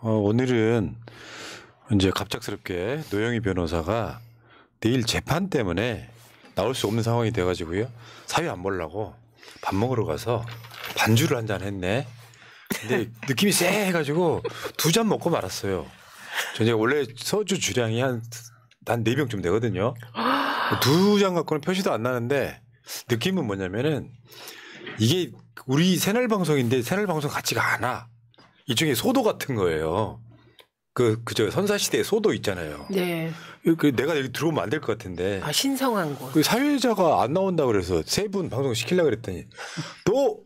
오늘은 이제 갑작스럽게 노영희 변호사가 내일 재판 때문에 나올 수 없는 상황이 돼가지고요. 사위 안 보려고 밥 먹으러 가서 반주를 한 잔 했네. 근데 느낌이 쎄해가지고 2잔 먹고 말았어요. 저는 원래 소주 주량이 한 4병쯤 되거든요. 2잔 갖고는 표시도 안 나는데 느낌은 뭐냐면은 이게 우리 새날 방송인데 새날 방송 같지가 않아. 일종의 소도 같은 거예요. 그저 선사시대의 소도 있잖아요. 네. 내가 여기 들어오면 안 될 것 같은데. 아, 신성한 곳. 그 사회자가 안 나온다 그래서 3분 방송 시키려고 그랬더니 또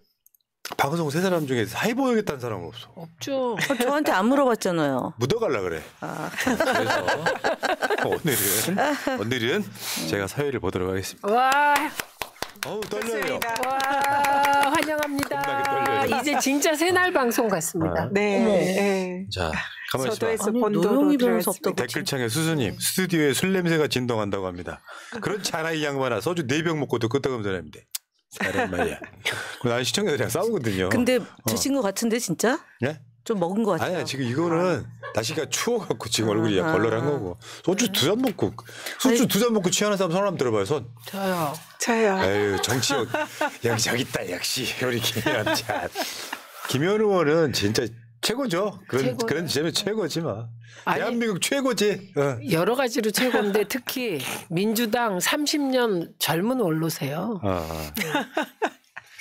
방송 3사람 중에 사회 보여야겠다는 사람은 없어. 없죠. 저한테 안 물어봤잖아요. 묻어갈라 그래. 그래서 오늘은 제가 사회를 보도록 하겠습니다. 와. 어우 떨려요. 와, 환영합니다. 겁나게 떨려요. 이제 진짜 새날 방송 같습니다. 네. 네. 자, 가만히 있어봐. 서도에서 아니, 본도로 노영희 변호사 들어갔습니다. 없다고. 댓글창에 수수님 스튜디오에 술 냄새가 진동한다고 합니다. 그렇지 않아 이 양반아. 소주 4병 먹고도 끄떡음소리합니다. 사람 말이야. 난 시청자들이랑 싸우거든요. 근데 드신 것 같은데 진짜? 예? 좀 먹은 것 같아요. 아니야 지금 이거는 날씨가 추워갖고 지금 얼굴이 벌렁한 거고 소주 2잔 먹고 소주 2잔 먹고 취하는 사람 손 한번 들어봐요 손. 저요. 저요. 에휴 정치역 여기 있다 역시 우리 김현 참. 김현 의원은 진짜 최고죠. 그런 지점에 최고지 뭐. 아니, 대한민국 최고지. 여러 가지로 최고인데 특히 민주당 30년 젊은 원로세요.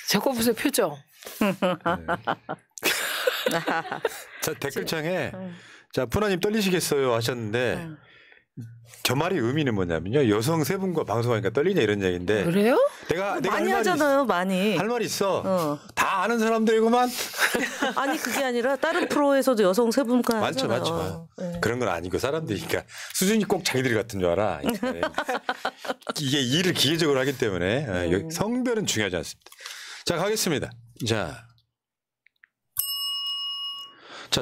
저거 보세요 표정. 자 댓글창에 자 푸나님 떨리시겠어요 하셨는데 저 말의 의미는 뭐냐면요 여성 3분과 방송하니까 떨리냐 이런 얘기인데 그래요? 내가 많이 하잖아요, 많이. 할 말이 있어. 다 아는 사람들이구만. 아니 그게 아니라 다른 프로에서도 여성 3분간 많죠, 하잖아요. 많죠. 네. 그런 건 아니고 사람들이 그러니까 수준이 꼭 자기들 같은 줄 알아. 이게 일을 기계적으로 하기 때문에 성별은 중요하지 않습니다. 자 가겠습니다. 자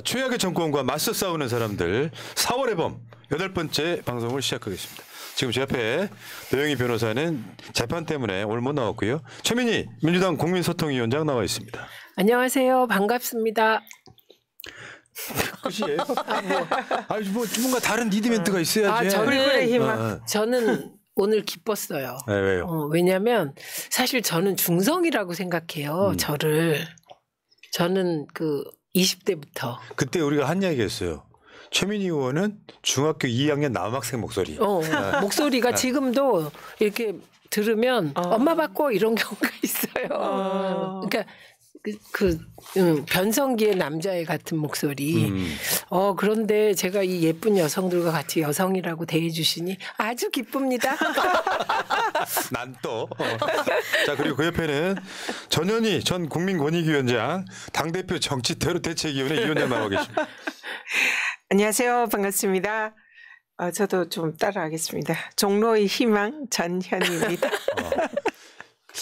최악의 정권과 맞서 싸우는 사람들 4월의 범 8번째 방송을 시작하겠습니다. 지금 제 앞에 노영희 변호사는 재판 때문에 오늘 못 나왔고요. 최민희 민주당 국민소통위원장 나와 있습니다. 안녕하세요. 반갑습니다. 끝이에요? 뭐 뭔가 다른 리드멘트가 있어야지. 불굴의 희망. 저는 오늘 기뻤어요. 네, 왜요? 왜냐하면 사실 저는 중성이라고 생각해요. 저는 20대부터. 그때 우리가 한 얘기했어요. 최민희 의원은 중학교 2학년 남학생 목소리. 목소리가 지금도 이렇게 들으면 엄마 바꿔 이런 경우가 있어요. 그러니까 변성기의 남자애 같은 목소리. 그런데 제가 이 예쁜 여성들과 같이 여성이라고 대해 주시니 아주 기쁩니다. 난 또. 자 그리고 그 옆에는 전현희 전 국민권익위원장 당대표 정치대책위원회 위원장 나와 계십니다. 안녕하세요. 반갑습니다. 저도 좀 따라하겠습니다. 종로의 희망 전현입니다.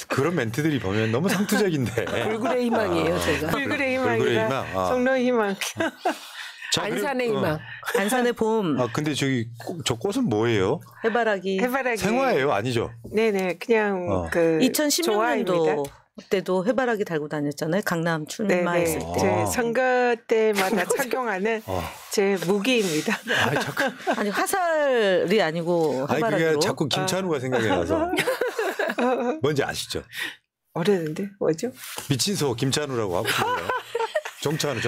그런 멘트들이 보면 너무 상투적인데. 불굴의 희망이에요, 제가. 불굴의 불굴의 희망이다. 희망. 종로의 희망. 자, 안산의 그리고, 희망. 안산의 봄. 근데 저 꽃은 뭐예요? 해바라기. 생화예요? 아니죠? 네네. 그냥 2016년도 때도 해바라기 달고 다녔잖아요. 강남 출마했을 때. 제 선거 때마다 착용하는 제 무기입니다. 아니 화살이 아니고 아니 해바라기로. 그게 자꾸 김찬우가 생각이 나서. 뭔지 아시죠? 어려운데 뭐죠? 미친 소 김찬우라고 하고 정찬우.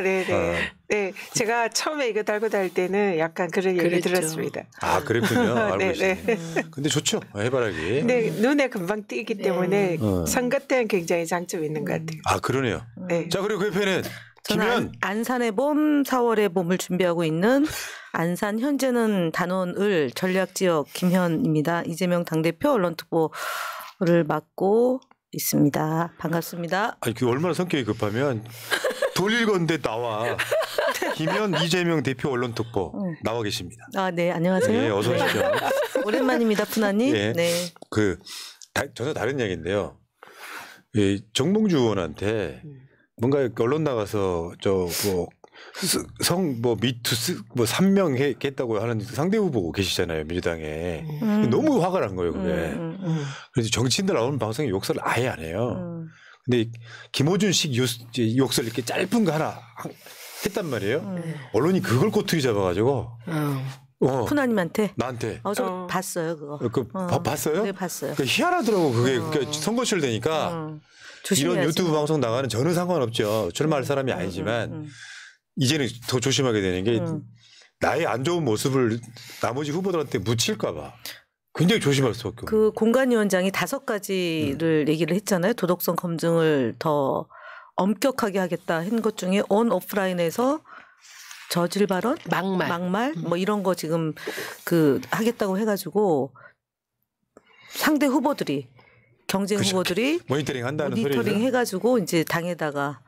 네네. 네, 제가 처음에 이거 달고 다닐 때는 약간 그런 얘기 들었습니다. 그랬군요. 알고 네네. 계시네. 근데 좋죠. 해바라기. 네, 눈에 금방 띄기 때문에 선거 때는 굉장히 장점이 있는 것 같아요. 그러네요. 네. 자 그리고 그 옆에는 저는 안산의 봄, 4월의 봄을 준비하고 있는 안산 현재는 단원을 전략지역 김현입니다. 이재명 당대표 언론특보를 맡고 있습니다. 반갑습니다. 아니 그 얼마나 성격이 급하면 돌릴 건데 나와. 김현 이재명 대표 언론특보 나와 계십니다. 네 안녕하세요. 네, 어서 오십시오. 오랜만입니다, 푸나님. 네. 네. 전혀 다른 이야기인데요. 정봉주 의원한테 뭔가 언론 나가서 미투 3명 했다고 하는 상대 후보 계시잖아요 민주당에. 너무 화가 난 거예요 그게. 그래서 정치인들 나오는 방송에 욕설을 아예 안 해요. 근데 김호준식 욕설 이렇게 짧은 거 하나 했단 말이에요. 언론이 그걸 꼬투리 잡아가지고 푸나님한테. 나한테 저 봤어요 그거. 봤어요? 네 봤어요. 희한하더라고 그게. 그러니까 선거철 되니까 이런 조심해야지. 유튜브 방송 나가는 저는 상관없죠. 출마할 사람이 아니지만 이제는 더 조심하게 되는 게 나의 안 좋은 모습을 나머지 후보들한테 묻힐까 봐 굉장히 조심할 수밖에 없어요. 그 공관위원장이 5가지를 얘기를 했잖아요. 도덕성 검증을 더 엄격하게 하겠다 한 것 중에 온 오프라인에서 저질 발언, 막말 뭐 이런 거 지금 그 하겠다고 해가지고 상대 후보들이 경쟁 후보들이 모니터링 한다는 모니터링 소리죠. 해가지고 이제 당에다가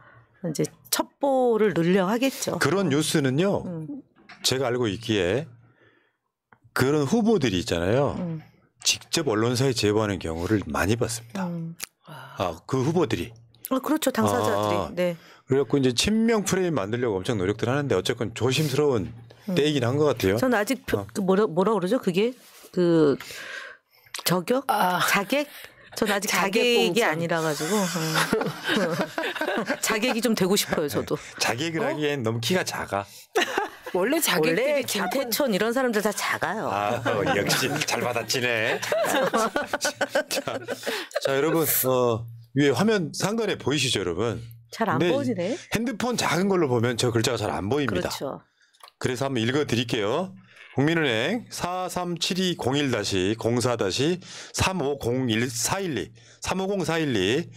이제 첩보를 늘려 하겠죠. 그런 뉴스는요. 제가 알고 있기에 그런 후보들이 있잖아요. 직접 언론사에 제보하는 경우를 많이 봤습니다. 그 후보들이. 그렇죠. 당사자들이. 네. 그래갖고 이제 친명 프레임 만들려고 엄청 노력들 하는데 어쨌건 조심스러운 때이긴 한 것 같아요. 저는 아직 그 뭐라 그러죠? 그게 그 저격? 자객? 전 아직 자객이 아니라 가지고 자객이 좀 되고 싶어요. 저도. 자객을 하기엔 너무 키가 작아. 원래 원래 자객들이 김태촌 이런 사람들 다 작아요. 역시 잘 받아치네. 자 여러분 위에 화면 상단에 보이시죠 여러분? 잘 안 근데 보이네. 핸드폰 작은 걸로 보면 저 글자가 잘 안 보입니다. 그렇죠. 그래서 한번 읽어드릴게요. 국민은행 437201-04-3501-412 350-412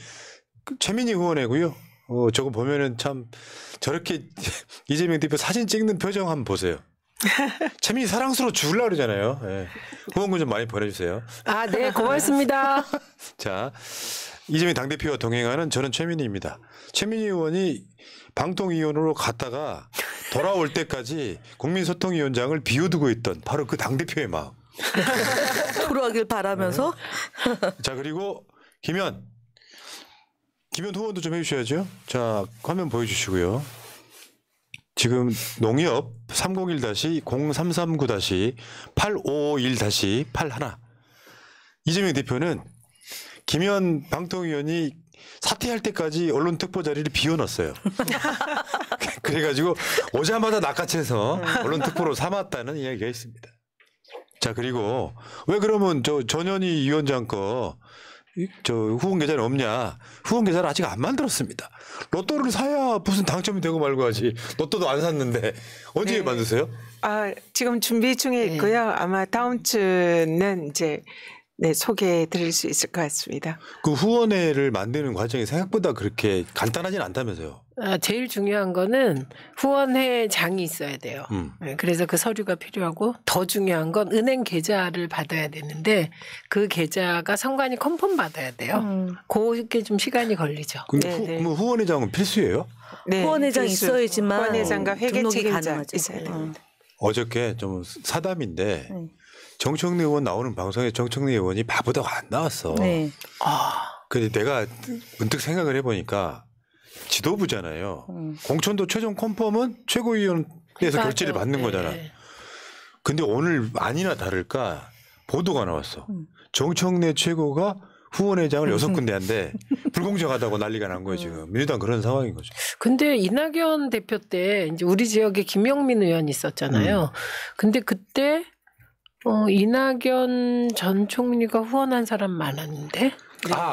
최민희 의원이고요. 저거 보면은 참 저렇게 이재명 대표 사진 찍는 표정 한번 보세요. 최민희 사랑스러워 죽으려고 그러잖아요. 네. 후원금 좀 많이 보내주세요. 네, 고맙습니다. 자, 이재명 당대표와 동행하는 저는 최민희입니다. 최민희 의원이 방통위원으로 갔다가 돌아올 때까지 국민소통위원장을 비워두고 있던 바로 그 당대표의 마음. 돌아가길 바라면서. 자, 그리고 김현 후원도 좀 해주셔야죠. 자, 화면 보여주시고요. 지금 농협 301-0339-8551-81 이재명 대표는 김현 방통위원이 사퇴할 때까지 언론 특보 자리를 비워놨어요. 그래가지고 오자마자 낚아채서 언론 특보로 삼았다는 이야기가 있습니다. 자, 그리고 왜 그러면 저 전현희 위원장 거 저 후원 계좌는 없냐? 후원 계좌를 아직 안 만들었습니다. 로또를 사야 무슨 당첨이 되고 말고 하지. 로또도 안 샀는데 언제 만드세요? 지금 준비 중에 있고요. 아마 다음 주는 이제 소개해 드릴 수 있을 것 같습니다. 그 후원회를 만드는 과정이 생각보다 그렇게 간단하진 않다면서요. 제일 중요한 거는 후원회장이 있어야 돼요. 그래서 그 서류가 필요하고 더 중요한 건 은행 계좌를 받아야 되는데 그 계좌가 선관위 컨펌 받아야 돼요. 그게 좀 시간이 걸리죠. 근데 그럼 후원회장은 필수예요? 네, 후원회장 필수. 있어야지만 후원회장과 회계 등록이 책임자 가능하죠. 있어야 됩니다. 어저께 좀 사담인데 정청래 의원 나오는 방송에 정청래 의원이 바보다고 안 나왔어. 네. 근데 내가 문득 생각을 해보니까 지도부잖아요. 공천도 최종 컨펌은 최고위원회에서 결재를 받는 거잖아. 근데 오늘 아니나 다를까 보도가 나왔어. 정청래 최고가 후원회장을 6군데 한데 불공정하다고 난리가 난 거예요 지금. 민주당 그런 상황인 거죠. 근데 이낙연 대표 때 이제 우리 지역에 김영민 의원이 있었잖아요. 근데 그때 이낙연 전 총리가 후원한 사람 많았는데.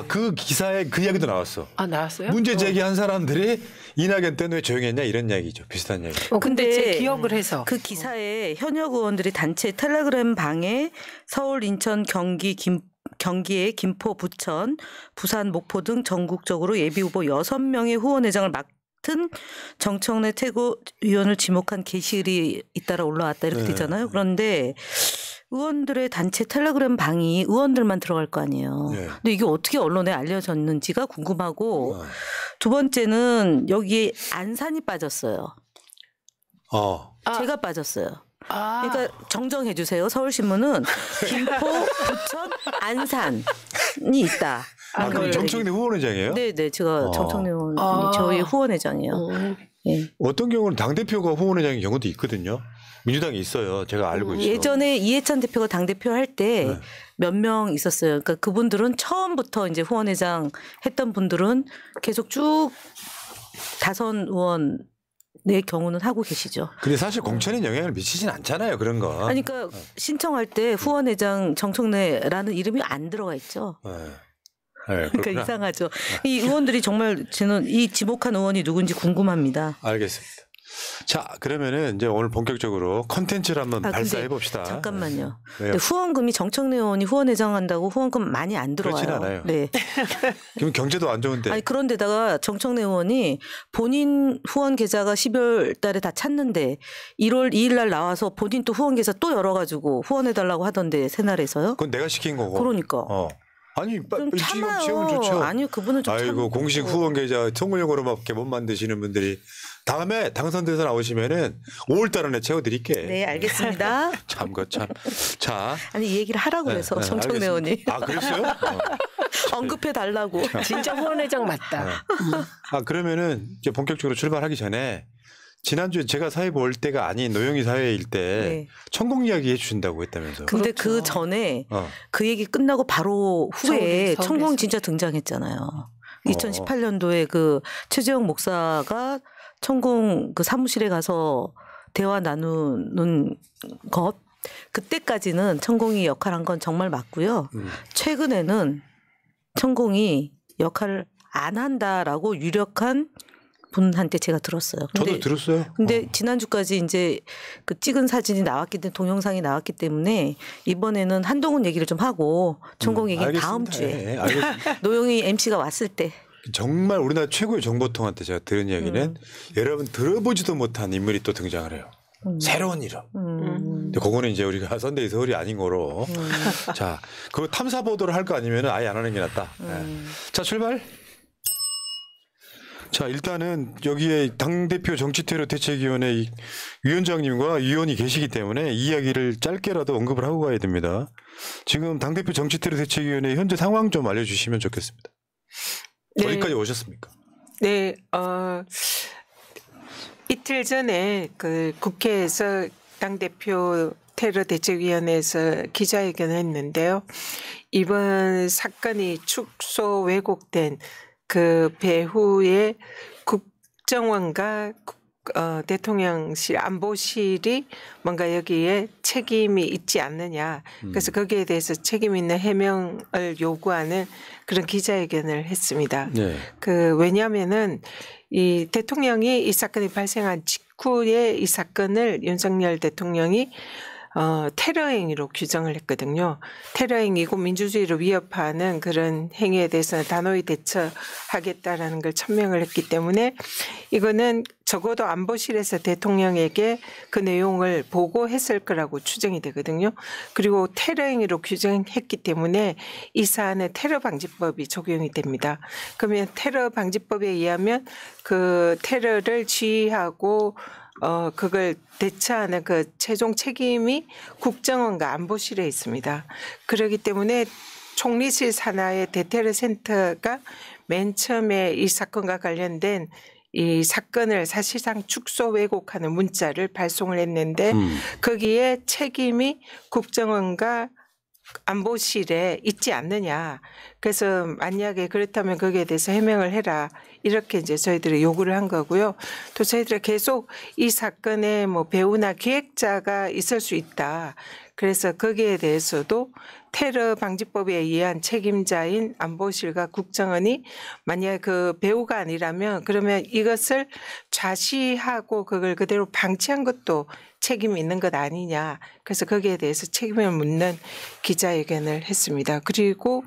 그 기사에 그 이야기도 나왔어. 나왔어요? 문제 제기한 사람들이 이낙연 때는 왜 조용히 했냐 이런 이야기죠. 비슷한 이야기. 근데 제 기억을 해서 그 기사에 현역 의원들이 단체 텔레그램 방에 서울, 인천, 경기의 김포, 부천, 부산, 목포 등 전국적으로 예비후보 6명의 후원회장을 맡은 정청래 최고위원을 지목한 게시글이 잇따라 올라왔다 이렇게 되잖아요. 그런데 의원들의 단체 텔레그램 방이 의원들만 들어갈 거 아니에요. 근데 이게 어떻게 언론에 알려졌는지가 궁금하고 두 번째는 여기에 안산이 빠졌어요. 제가 빠졌어요. 그러니까 정정해 주세요. 서울신문은 김포, 부천, 안산이 있다. 그럼 정청래 후원회장이에요? 네, 제가 정청래 의원이 저희 후원회장이에요. 네. 어떤 경우는 당대표가 후원회장인 경우도 있거든요. 민주당에 있어요. 제가 알고 있어요. 예전에 이해찬 대표가 당대표 할 때 몇 명 있었어요. 그러니까 그분들은 처음부터 이제 후원회장 했던 분들은 계속 쭉 다선 의원 경우는 하고 계시죠. 근데 사실 공천에 영향을 미치진 않잖아요. 그런 거. 아니, 그러니까 신청할 때 후원회장 정청래라는 이름이 안 들어가 있죠. 네. 네, 그러니까 그렇구나. 이상하죠. 이 의원들이 정말 저는 이 지목한 의원이 누군지 궁금합니다. 알겠습니다. 자, 그러면은 이제 오늘 본격적으로 컨텐츠를 한번 발사해 봅시다. 잠깐만요. 왜요? 근데 후원금이 정청래 의원이 후원회장 한다고 후원금 많이 안 들어와요. 그렇진 않아요. 네. 그럼 경제도 안 좋은데. 아니 그런데다가 정청래 의원이 본인 후원 계좌가 12월 달에 다 찼는데 1월 2일 날 나와서 본인 또 후원 계좌 또 열어가지고 후원해달라고 하던데 새날에서. 그건 내가 시킨 거고. 그러니까. 아니, 좀 참아요. 지금 좋죠. 아니요, 그분은 좀 아이고, 공식 후원 계좌 통물용으로밖에 못 만드시는 분들이 다음에 당선돼서 나오시면은 5월 달에 채워드릴게. 네, 알겠습니다. 참, 그 참. 자. 아니 이 얘기를 하라고 해서 정청래 알겠습니다. 의원이 아, 그랬어요? 언급해 달라고. 진짜 후원회장 맞다. 그러면은 이제 본격적으로 출발하기 전에 지난주에 제가 사회 볼 때가 아닌 노영희 사회일 때 네. 천공 이야기 해주신다고 했다면서. 근데 그렇죠. 그 전에 어. 그 얘기 끝나고 바로 후에 서울에서. 천공 진짜 등장했잖아요. 2018년도에 그 최재형 목사가 천공 그 사무실에 가서 대화 나누는 것 그때까지는 천공이 역할한 건 정말 맞고요. 최근에는 천공이 역할을 안 한다라고 유력한 분한테 제가 들었어요. 저도 들었어요. 근데 지난주까지 이제 그 찍은 사진이 나왔기 때문에 동영상이 나왔기 때문에 이번에는 한동훈 얘기를 좀 하고 천공 얘기 는 다음 주에 네, 알겠습니다. 노영희 MC가 왔을 때. 정말 우리나라 최고의 정보통한테 제가 들은 이야기는 여러분 들어보지도 못한 인물이 또 등장을 해요. 새로운 이름. 근데 그거는 이제 우리가 선데이 서울이 아닌 거로. 자, 그 탐사 보도를 할 거 아니면 아예 안 하는 게 낫다. 네. 자, 출발. 자, 일단은 여기에 당대표 정치테러 대책위원회 위원장님과 위원이 계시기 때문에 이야기를 짧게라도 언급을 하고 가야 됩니다. 지금 당대표 정치테러 대책위원회 현재 상황 좀 알려주시면 좋겠습니다. 네. 어디까지 오셨습니까? 네, 이틀 전에 그 국회에서 당대표 테러 대책위원회에서 기자회견을 했는데요. 이번 사건이 축소 왜곡된 그 배후에 국정원과 대통령실 안보실이 뭔가 여기에 책임이 있지 않느냐. 그래서 거기에 대해서 책임 있는 해명을 요구하는 그런 기자회견을 했습니다. 네. 왜냐하면은 이 대통령이 이 사건이 발생한 직후에 이 사건을 윤석열 대통령이 테러 행위로 규정을 했거든요. 테러 행위고 민주주의를 위협하는 그런 행위에 대해서는 단호히 대처하겠다라는 걸 천명을 했기 때문에 이거는 적어도 안보실에서 대통령에게 그 내용을 보고했을 거라고 추정이 되거든요. 그리고 테러 행위로 규정했기 때문에 이 사안에 테러 방지법이 적용이 됩니다. 그러면 테러 방지법에 의하면 그 테러를 지휘하고 그걸 대처하는 그 최종 책임이 국정원과 안보실에 있습니다. 그렇기 때문에 총리실 산하의 대테러 센터가 맨 처음에 이 사건과 관련된 이 사건을 사실상 축소 왜곡하는 문자를 발송을 했는데 거기에 책임이 국정원과 안보실에 있지 않느냐. 그래서 만약에 그렇다면 거기에 대해서 해명을 해라. 이렇게 이제 저희들이 요구를 한 거고요. 또 저희들이 계속 이 사건에 뭐 배우나 기획자가 있을 수 있다. 그래서 거기에 대해서도 테러 방지법에 의한 책임자인 안보실과 국정원이 만약에 그 배우가 아니라면 그러면 이것을 좌시하고 그걸 그대로 방치한 것도 책임이 있는 것 아니냐. 그래서 거기에 대해서 책임을 묻는 기자회견을 했습니다. 그리고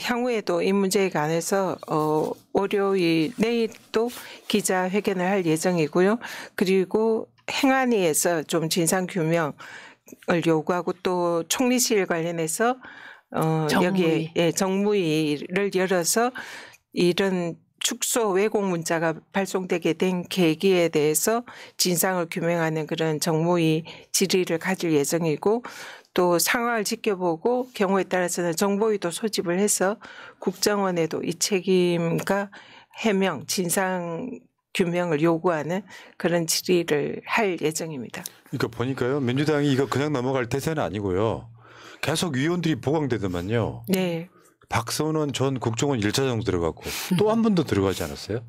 향후에도 이 문제에 관해서 월요일 내일 또 기자회견을 할 예정이고요. 그리고 행안위에서 좀 진상규명을 요구하고 또 총리실 관련해서 여기에 정무위를 열어서 이런 축소 왜곡 문자가 발송되게 된 계기에 대해서 진상을 규명하는 그런 정무위 질의를 가질 예정이고 또 상황을 지켜보고 경우에 따라서는 정보위도 소집을 해서 국정원에도 이 책임과 해명, 진상 규명을 요구하는 그런 질의를 할 예정입니다. 그러니까 보니까요. 민주당이 이거 그냥 넘어갈 태세는 아니고요. 계속 위원들이 보강되더만요. 네. 박선원 전 국정원 1차장 들어갔고 또 한 번 더 들어가지 않았어요?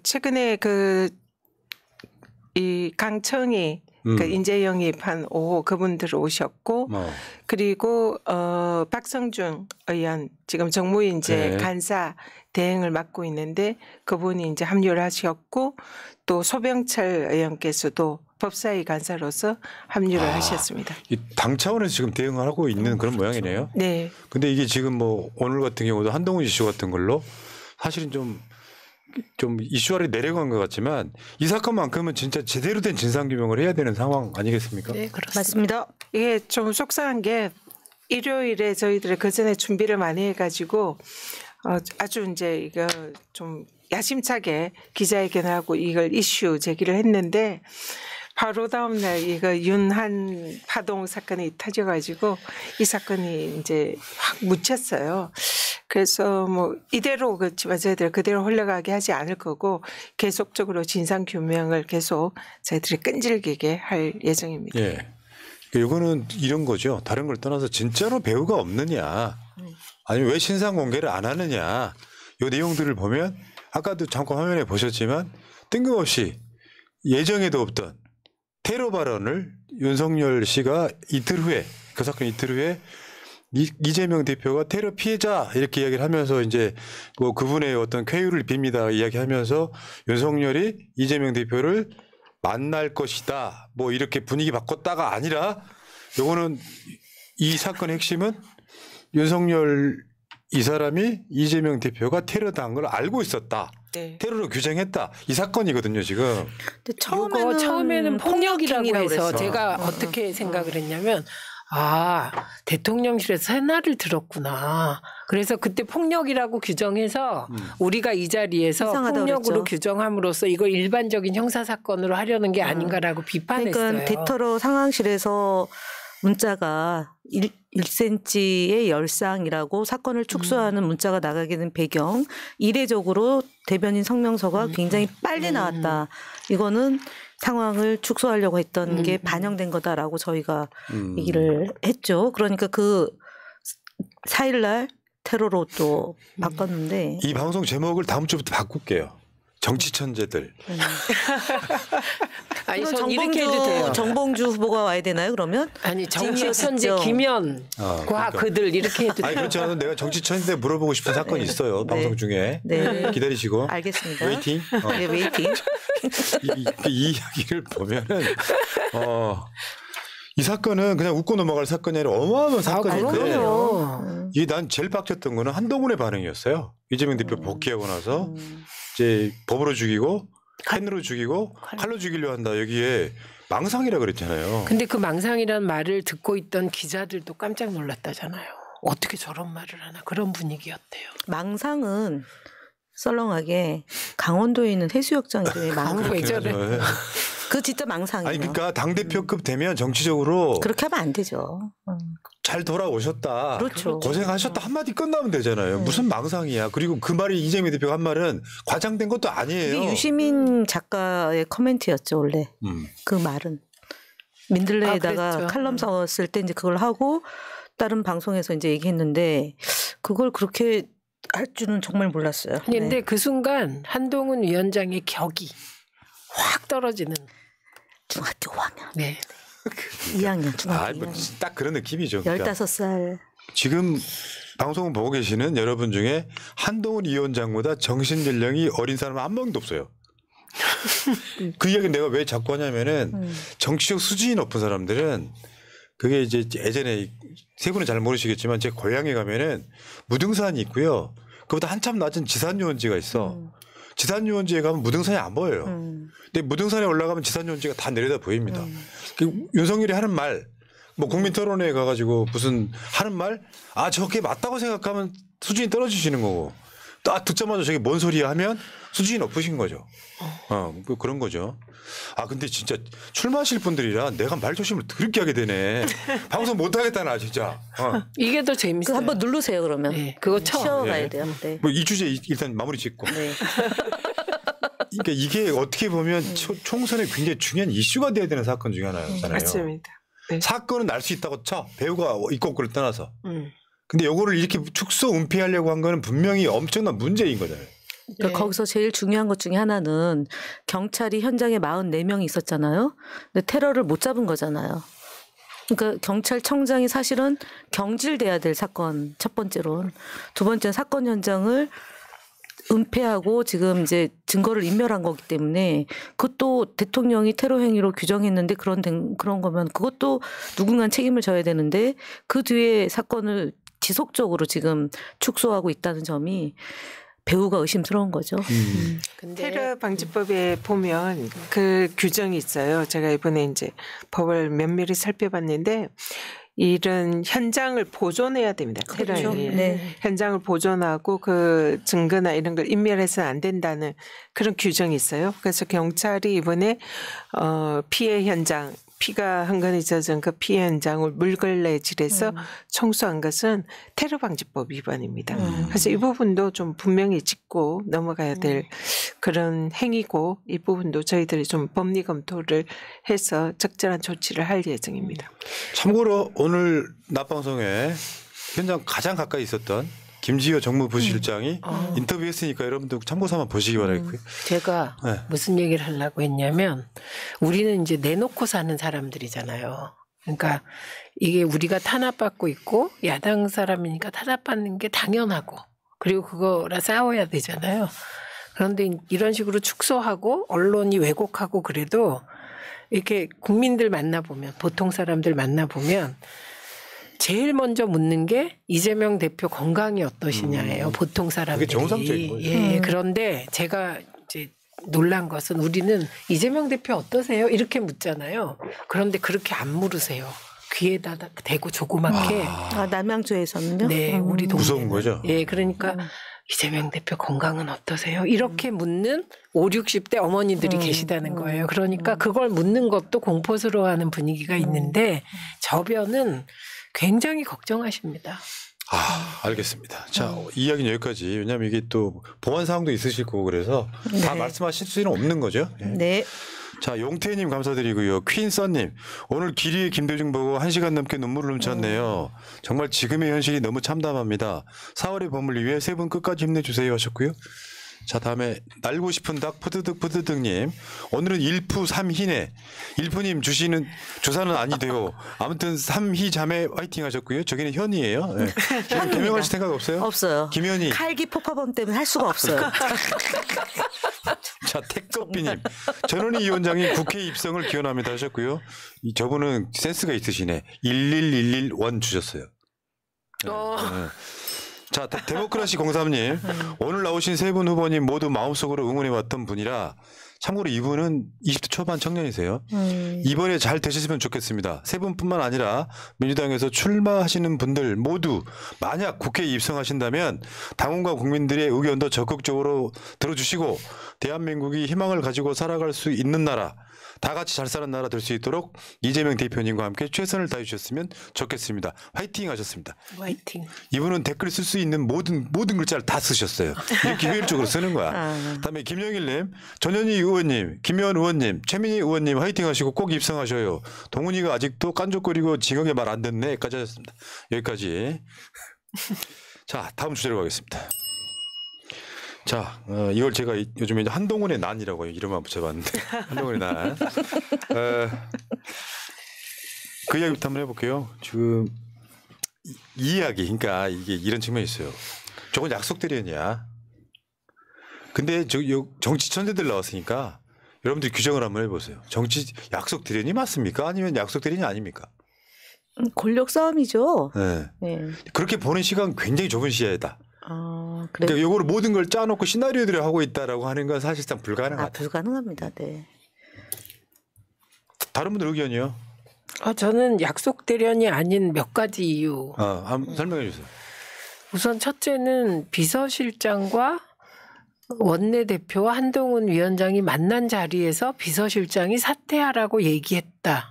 최근에 이 강청이 그 인재 영입한 그분들 오셨고 그리고 박성준 의원 지금 정무인재 네. 간사 대행을 맡고 있는데 그분이 이제 합류를 하셨고 또 소병철 의원께서도 법사위 간사로서 합류를 하셨습니다. 이 당 차원에서 지금 대응을 하고 있는 그런 모양이네요. 네. 근데 이게 지금 뭐 오늘 같은 경우도 한동훈 이슈 같은 걸로 사실은 좀 이슈화를 내려간 것 같지만 이 사건만큼은 진짜 제대로 된 진상규명을 해야 되는 상황 아니겠습니까? 네, 그렇습니다. 맞습니다. 이게 좀 속상한 게 일요일에 저희들이 그 전에 준비를 많이 해가지고 아주 이제 이거 좀 야심차게 기자회견을 하고 이걸 이슈 제기를 했는데 바로 다음 날 이거 윤한 파동 사건이 터져가지고 이 사건이 이제 확 묻혔어요. 그래서 뭐 이대로 그렇지만 저희들 그대로 흘러가게 하지 않을 거고 계속적으로 진상 규명을 계속 저희들이 끈질기게 할 예정입니다. 예. 이거는 이런 거죠. 다른 걸 떠나서 진짜로 배우가 없느냐, 아니면 왜 신상 공개를 안 하느냐. 이 내용들을 보면 아까도 잠깐 화면에 보셨지만 뜬금없이 예정에도 없던 테러 발언을 윤석열 씨가 이틀 후에 그 사건 이틀 후에 이재명 대표가 테러 피해자 이렇게 이야기를 하면서 이제 뭐 그분의 어떤 쾌유를 빕니다 이야기하면서 윤석열이 이재명 대표를 만날 것이다 뭐 이렇게 분위기 바꿨다가 아니라 요거는 이 사건의 핵심은 윤석열 이 사람이 이재명 대표가 테러 당한 걸 알고 있었다. 네. 테러로 규정했다. 이 사건이거든요 지금. 근데 처음에는 폭력이라고 해서 그랬어요. 제가 어떻게 생각을 했냐면 대통령실에서 새날을 들었구나. 그래서 그때 폭력이라고 규정해서 우리가 이 자리에서 이상하다 폭력으로 그랬죠. 규정함으로써 이걸 일반적인 형사사건으로 하려는 게 아닌가라고 비판했어요. 그러니까 대테러 상황실에서 문자가 1cm의 열상이라고 사건을 축소하는 문자가 나가게 된 배경, 이례적으로 대변인 성명서가 굉장히 빨리 나왔다. 이거는 상황을 축소하려고 했던 게 반영된 거다라고 저희가 얘기를 했죠. 그러니까 그 4일날 테러로 또 바꿨는데 이 방송 제목을 다음 주부터 바꿀게요. 정치 천재들. 아니, 이건 전 이렇게 해도 돼요. 정봉주 후보가 와야 되나요? 그러면 아니 정치 징계가 천재 있죠. 김연과 그러니까. 그들 이렇게 해도 아니 돼요. 그렇지 않아도 내가 정치 천재 물어보고 싶은 사건이 있어요. 방송 중에. 네. 기다리시고. 알겠습니다. 웨이팅. 네, 웨이팅. 이 이야기를 보면은 이 사건은 그냥 웃고 넘어갈 사건이 아니라 어마어마한 사건인데 그럼요. 이게 난 제일 빡쳤던 거는 한동훈의 반응이었어요. 이재명 대표 복귀하고 나서 이제 법으로 죽이고 펜으로 죽이고 칼로 죽이려 한다. 여기에 망상이라 그랬잖아요. 근데 그 망상이라는 말을 듣고 있던 기자들도 깜짝 놀랐다잖아요. 어떻게 저런 말을 하나 그런 분위기였대요. 망상은 썰렁하게 강원도에 있는 해수욕장에 망상. 왜 저래? 그 진짜 망상이에요. 아니 그러니까 당 대표급 되면 정치적으로 그렇게 하면 안 되죠. 잘 돌아오셨다. 그렇죠. 고생하셨다 한마디 끝나면 되잖아요. 무슨 망상이야. 그리고 그 말이 이재명 대표가 한 말은 과장된 것도 아니에요. 이게 유시민 작가의 코멘트였죠 원래. 그 말은 민들레에다가 그랬죠. 칼럼 썼을 때 이제 그걸 하고 다른 방송에서 이제 얘기했는데 그걸 그렇게 할 줄은 정말 몰랐어요. 근데 네. 그 순간 한동훈 위원장의 격이 확 떨어지는. 중학교 5학년, 네. 2학년, 중학교 뭐 2학년. 딱 그런 느낌이죠. 그러니까 15살. 지금 방송 보고 계시는 여러분 중에 한동훈 위원장보다 정신 연령이 어린 사람은 한 명도 없어요. 그 이야기는 내가 왜 자꾸 하냐면은 정치적 수준이 높은 사람들은 그게 이제 예전에 세 분은 잘 모르시겠지만 제 고향에 가면은 무등산이 있고요. 그보다 한참 낮은 지산유원지가 있어. 지산유원지에 가면 무등산이 안 보여요. 근데 무등산에 올라가면 지산유원지가 다 내려다 보입니다. 그 윤석열이 하는 말, 뭐 국민토론회에 가가지고 무슨 하는 말, 저게 맞다고 생각하면 수준이 떨어지시는 거고, 딱 듣자마자 저게 뭔 소리야 하면 수준이 높으신 거죠. 그런 거죠. 근데 진짜 출마하실 분들이라 내가 말 조심을 그렇게 하게 되네. 방송 못 하겠다 나 진짜. 이게 더 재밌어요. 한번 누르세요 그러면. 네, 그거 쳐. 쉬어가야 예. 돼요. 네. 뭐 이 주제 일단 마무리 짓고. 네. 그러니까 이게 어떻게 보면 총선에 굉장히 중요한 이슈가 돼야 되는 사건 중에 하나잖아요. 맞습니다. 네. 사건은 날 수 있다고 쳐. 배우가 있고 없고를 떠나서. 음. 근데 요거를 이렇게 축소 은폐하려고 한 거는 분명히 엄청난 문제인 거잖아요. 그러니까 네. 거기서 제일 중요한 것 중에 하나는 경찰이 현장에 44명이 있었잖아요. 근데 테러를 못 잡은 거잖아요. 그러니까 경찰청장이 사실은 경질돼야 될 사건 첫 번째로는, 두 번째는 사건 현장을 은폐하고 지금 이제 증거를 인멸한 거기 때문에 그것도 대통령이 테러 행위로 규정했는데 그런 거면 그것도 누군가 책임을 져야 되는데 그 뒤에 사건을 지속적으로 지금 축소하고 있다는 점이 배우가 의심스러운 거죠. 근데 테러 방지법에 보면 그 규정이 있어요. 제가 이번에 이제 법을 면밀히 살펴봤는데 이런 현장을 보존해야 됩니다. 테러 그렇죠. 행위. 네. 현장을 보존하고 그 증거나 이런 걸 인멸해서는 안 된다는 그런 규정이 있어요. 그래서 경찰이 이번에 피해 현장, 피가 흥건히 젖은 그 피해 현장을 물걸레질해서 청소한 것은 테러 방지법 위반입니다. 그래서 이 부분도 좀 분명히 짚고 넘어가야 될 그런 행위고 이 부분도 저희들이 좀 법리 검토를 해서 적절한 조치를 할 예정입니다. 참고로 오늘 낮방송에 현장 가장 가까이 있었던 김지효 정무부실장이 인터뷰했으니까 여러분들 참고 삼아 보시기 바라겠고요. 제가 네. 무슨 얘기를 하려고 했냐면 우리는 이제 내놓고 사는 사람들이잖아요. 그러니까 이게 우리가 탄압받고 있고 야당 사람이니까 탄압받는 게 당연하고 그리고 그거라 싸워야 되잖아요. 그런데 이런 식으로 축소하고 언론이 왜곡하고 그래도 이렇게 국민들 만나보면 보통 사람들 만나보면 제일 먼저 묻는 게 이재명 대표 건강이 어떠시냐예요. 보통 사람들이. 그게 정상적인 거죠. 예, 그런데 제가 이제 놀란 것은 우리는 이재명 대표 어떠세요? 이렇게 묻잖아요. 그런데 그렇게 안 물으세요. 귀에다 대고 조그맣게. 남양주에서는요? 네, 우리 동네. 무서운 거죠. 예, 그러니까 이재명 대표 건강은 어떠세요? 이렇게 묻는 5, 60대 어머니들이 계시다는 거예요. 그러니까 그걸 묻는 것도 공포스러워하는 분위기가 있는데 저변은 굉장히 걱정하십니다. 알겠습니다. 자, 이야기는 여기까지. 왜냐하면 이게 또 보안 사항도 있으실 거고 그래서 다 말씀하실 수는 없는 거죠. 예. 네. 자, 용태님 감사드리고요. 퀸썬님 오늘 길이의 김대중 보고 1시간 넘게 눈물을 훔쳤네요. 정말 지금의 현실이 너무 참담합니다. 4월의 봄을 위해 세 분 끝까지 힘내주세요 하셨고요. 자, 다음에 날고 싶은 닭 푸드득님 오늘은 일푸 삼희네. 일푸님 주사는 아니대요. 아무튼 삼희 자매 화이팅 하셨고요. 저기는 현이에요. 네. 개명하실 생각 없어요? 없어요. 김현이. 칼기 폭파범 때문에 할 수가 없어요. 자, 택커비님 전원희 위원장이 국회 입성을 기원합니다 하셨고요. 저분은 센스가 있으시네. 11111 주셨어요. 네. 네. 자, 데모크라시 03님 오늘 나오신 세 분 후보님 모두 마음속으로 응원해왔던 분이라 참고로 이분은 20대 초반 청년이세요. 이번에 잘 되셨으면 좋겠습니다. 세 분뿐만 아니라 민주당에서 출마하시는 분들 모두 만약 국회에 입성하신다면 당원과 국민들의 의견도 적극적으로 들어주시고 대한민국이 희망을 가지고 살아갈 수 있는 나라, 다 같이 잘 사는 나라 될 수 있도록 이재명 대표님과 함께 최선을 다해 주셨으면 좋겠습니다. 화이팅 하셨습니다. 화이팅. 이분은 댓글 쓸 수 있는 모든 글자를 다 쓰셨어요. 이렇게 효율적으로 쓰는 거야. 다음에 김영일님, 전현희 의원님, 김현 의원님, 최민희 의원님 화이팅 하시고 꼭 입성하셔요. 동훈이가 아직도 깐족거리고 징하게 말 안 듣네까지 하셨습니다. 여기까지. 자, 다음 주제로 가겠습니다. 자, 이걸 제가 요즘에 이제 한동훈의 난이라고 이름만 붙여봤는데 한동훈의 난. 그 이야기부터 한번 해볼게요. 지금 이 이야기, 그러니까 이게 이런 측면이 있어요. 저건 약속 대련이야. 근데 정치 천재들 나왔으니까 여러분들이 규정을 한번 해보세요. 정치 약속 대련이 맞습니까? 아니면 약속 대련이 아닙니까? 권력 싸움이죠. 네. 네. 그렇게 보는 시간 굉장히 좁은 시야이다. 그래. 그러니까 요거를 모든 걸 짜놓고 시나리오들을 하고 있다라고 하는 건 사실상 불가능하다. 불가능합니다. 네. 다른 분들 의견이요? 저는 약속 대련이 아닌 몇 가지 이유. 한번 설명해 주세요. 우선 첫째는 비서실장과 원내대표와 한동훈 위원장이 만난 자리에서 비서실장이 사퇴하라고 얘기했다.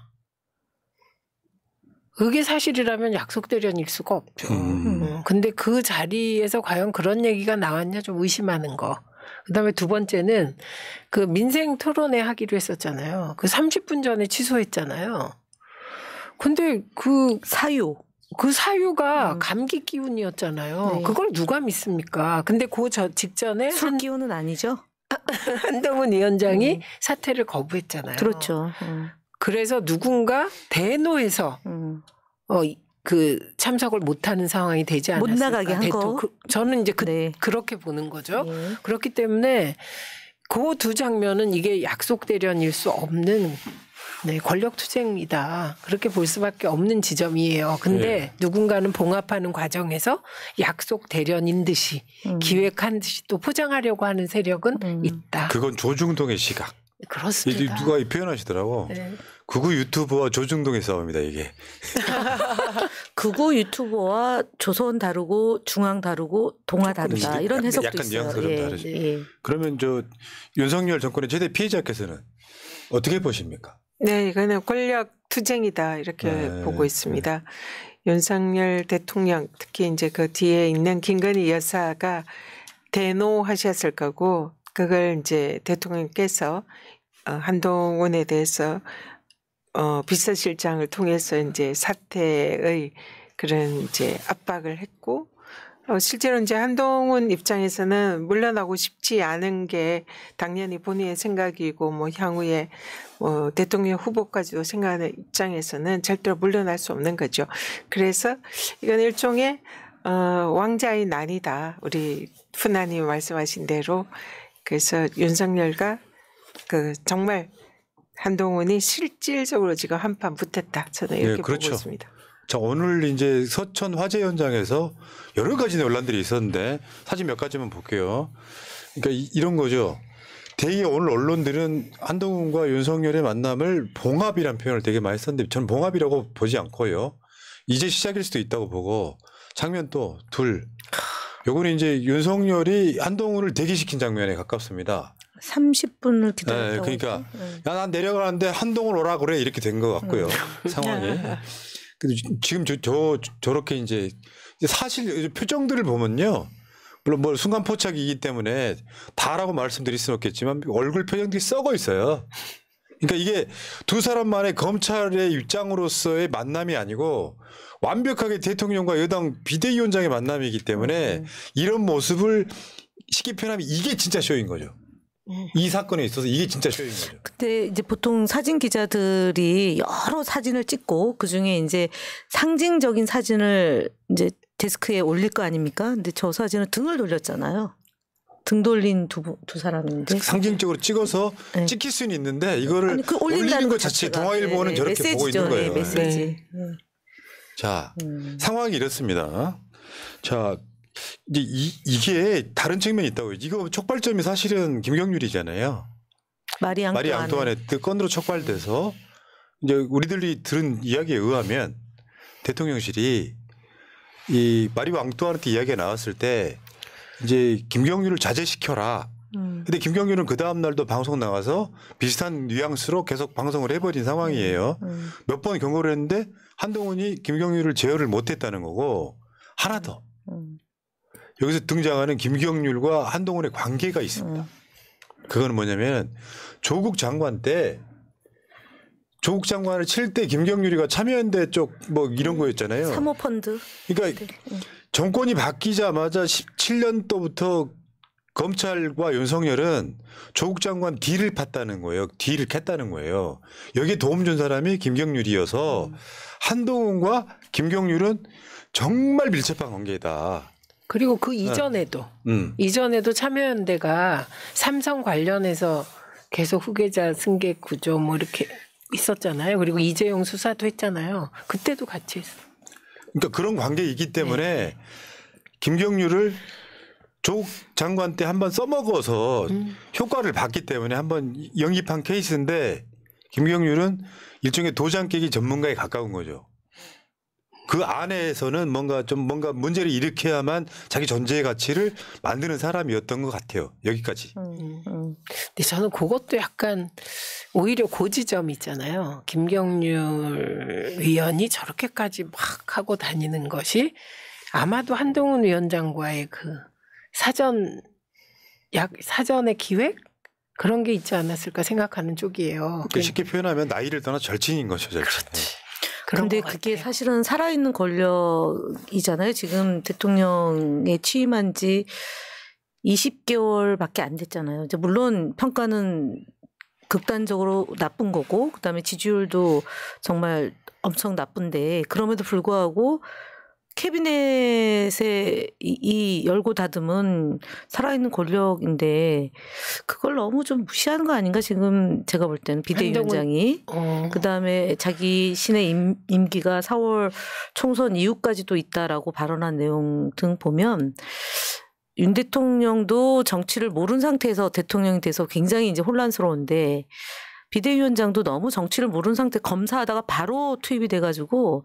그게 사실이라면 약속 대련일 수가 없죠. 근데 그 자리에서 과연 그런 얘기가 나왔냐 좀 의심하는 거. 그다음에 두 번째는 그 민생 토론회 하기로 했었잖아요. 그 30분 전에 취소했잖아요. 근데 그 사유. 그 사유가 감기 기운이었잖아요. 네. 그걸 누가 믿습니까? 근데 그 직전에 술 기운은 아니죠? 한동훈 위원장이 사퇴를 거부했잖아요. 그렇죠. 그래서 누군가 대노해서 그 참석을 못하는 상황이 되지 않았을까. 못 나가게 한 거. 저는 이제 네. 그렇게 보는 거죠. 네. 그렇기 때문에 그 두 장면은 이게 약속 대련일 수 없는 권력 투쟁이다. 그렇게 볼 수밖에 없는 지점이에요. 근데 누군가는 봉합하는 과정에서 약속 대련인 듯이 기획한 듯이 또 포장하려고 하는 세력은 있다. 그건 조중동의 시각. 그렇습니다. 누가 표현하시더라고. 네. 극우 유튜버와 조중동의 싸움이다 이게. 극우 유튜버와 조선 다르고 중앙 다르고 동아 다르다. 이런 해석도 약간 있어요. 뉘앙스가 좀 다르죠. 예. 그러면 윤석열 정권의 최대 피해자께서는 어떻게 보십니까? 네, 이거는 권력 투쟁이다 이렇게 보고 있습니다. 윤석열 대통령 특히 이제 그 뒤에 있는 김건희 여사가 대노하셨을 거고 그걸 이제 대통령께서 한동훈에 대해서 비서실장을 통해서 이제 사퇴의 그런 이제 압박을 했고 실제로 이제 한동훈 입장에서는 물러나고 싶지 않은 게 당연히 본인의 생각이고 뭐 향후에 뭐 대통령 후보까지도 생각하는 입장에서는 절대로 물러날 수 없는 거죠. 그래서 이건 일종의 왕자의 난이다. 우리 푸나님 말씀하신 대로 그래서 윤석열과 그 정말 한동훈이 실질적으로 지금 한판 붙었다. 저는 이렇게 그렇죠. 보고 있습니다. 자, 오늘 이제 서천 화재 현장에서 여러 가지 논란들이 있었는데 사진 몇 가지만 볼게요. 그러니까 이런 거죠. 대개 오늘 언론들은 한동훈과 윤석열의 만남을 봉합이라는 표현을 되게 많이 썼는데 저는 봉합이라고 보지 않고요. 이제 시작일 수도 있다고 보고 장면 또 둘. 요거는 이제 윤석열이 한동훈을 대기시킨 장면에 가깝습니다. 30분을 기다렸다고. 그러니까 야, 난 내려가는데 한동훈 오라 그래 이렇게 된 것 같고요. 상황이. 근데 지금 저렇게 이제 사실 표정들을 보면요. 물론 뭐 순간 포착이기 때문에 다라고 말씀드릴 수는 없겠지만 얼굴 표정들이 썩어 있어요. 그러니까 이게 두 사람만의 검찰의 입장으로서의 만남이 아니고 완벽하게 대통령과 여당 비대위원장의 만남이기 때문에 이런 모습을 쉽게 표현하면 이게 진짜 쇼인 거죠. 이 사건에 있어서 이게 진짜 쇼인 거죠. 근데 이제 보통 사진 기자들이 여러 사진을 찍고 그 중에 이제 상징적인 사진을 이제 데스크에 올릴 거 아닙니까? 근데 저 사진은 등을 돌렸잖아요. 등 돌린 두 사람인데 상징적으로 찍어서 찍힐 수는 있는데 이거를 그 올리는 것 자체 동아일보는 저렇게 보고 있는 거예요. 메시지. 자, 상황이 이렇습니다. 자, 이제 이게 다른 측면이 있다고요. 이거 촉발점이 사실은 김경률이잖아요. 마리 앙뚜아네트 건으로 촉발돼서 이제 우리들이 들은 이야기에 의하면 대통령실이 이 마리 앙뚜아네트 이야기가 나왔을 때 이제 김경률을 자제시켜라. 근데 김경률은 그 다음 날도 방송 나가서 비슷한 뉘앙스로 계속 방송을 해버린 상황이에요. 몇 번 경고를 했는데 한동훈이 김경률을 제어를 못했다는 거고 하나 더. 여기서 등장하는 김경률과 한동훈의 관계가 있습니다. 그거는 뭐냐면 조국 장관 때 조국 장관을 칠 때 김경률이가 참여연대 쪽 뭐 이런 거였잖아요. 사모펀드. 그러니까 정권이 바뀌자마자 17년도부터 검찰과 윤석열은 조국 장관 딜을 팠다는 거예요. 딜을 캤다는 거예요. 여기에 도움 준 사람이 김경률이어서 한동훈과 김경률은 정말 밀접한 관계다. 그리고 그 이전에도 참여연대가 삼성 관련해서 계속 후계자 승계 구조 뭐 이렇게 있었잖아요. 그리고 이재용 수사도 했잖아요. 그때도 같이 했어. 그러니까 그런 관계이기 때문에 김경률을 조국 장관 때 한번 써먹어서 효과를 봤기 때문에 한번 영입한 케이스인데 김경률은 일종의 도장 깨기 전문가에 가까운 거죠. 그 안에서는 뭔가 문제를 일으켜야만 자기 존재의 가치를 만드는 사람이었던 것 같아요. 여기까지. 근데 저는 그것도 약간 오히려 고지점이 있잖아요. 김경률 위원이 저렇게까지 막 하고 다니는 것이 아마도 한동훈 위원장과의 그 사전의 기획 그런 게 있지 않았을까 생각하는 쪽이에요. 쉽게 표현하면 나이를 떠나 절친인 거죠. 절친. 그렇지. 그런 근데 것 그게 같아요. 사실은 살아있는 권력이잖아요. 지금 대통령에 취임한 지 20개월밖에 안 됐잖아요. 이제 물론 평가는 극단적으로 나쁜 거고, 그다음에 지지율도 정말 엄청 나쁜데, 그럼에도 불구하고 캐비넷에 이 열고 닫음은 살아있는 권력인데 그걸 너무 좀 무시하는 거 아닌가 지금 제가 볼 때는 비대위원장이. 그다음에 자기 신의 임기가 4월 총선 이후까지도 있다라고 발언한 내용 등 보면 윤 대통령도 정치를 모르는 상태에서 대통령이 돼서 굉장히 이제 혼란스러운데 비대위원장도 너무 정치를 모르는 상태 검사하다가 바로 투입이 돼가지고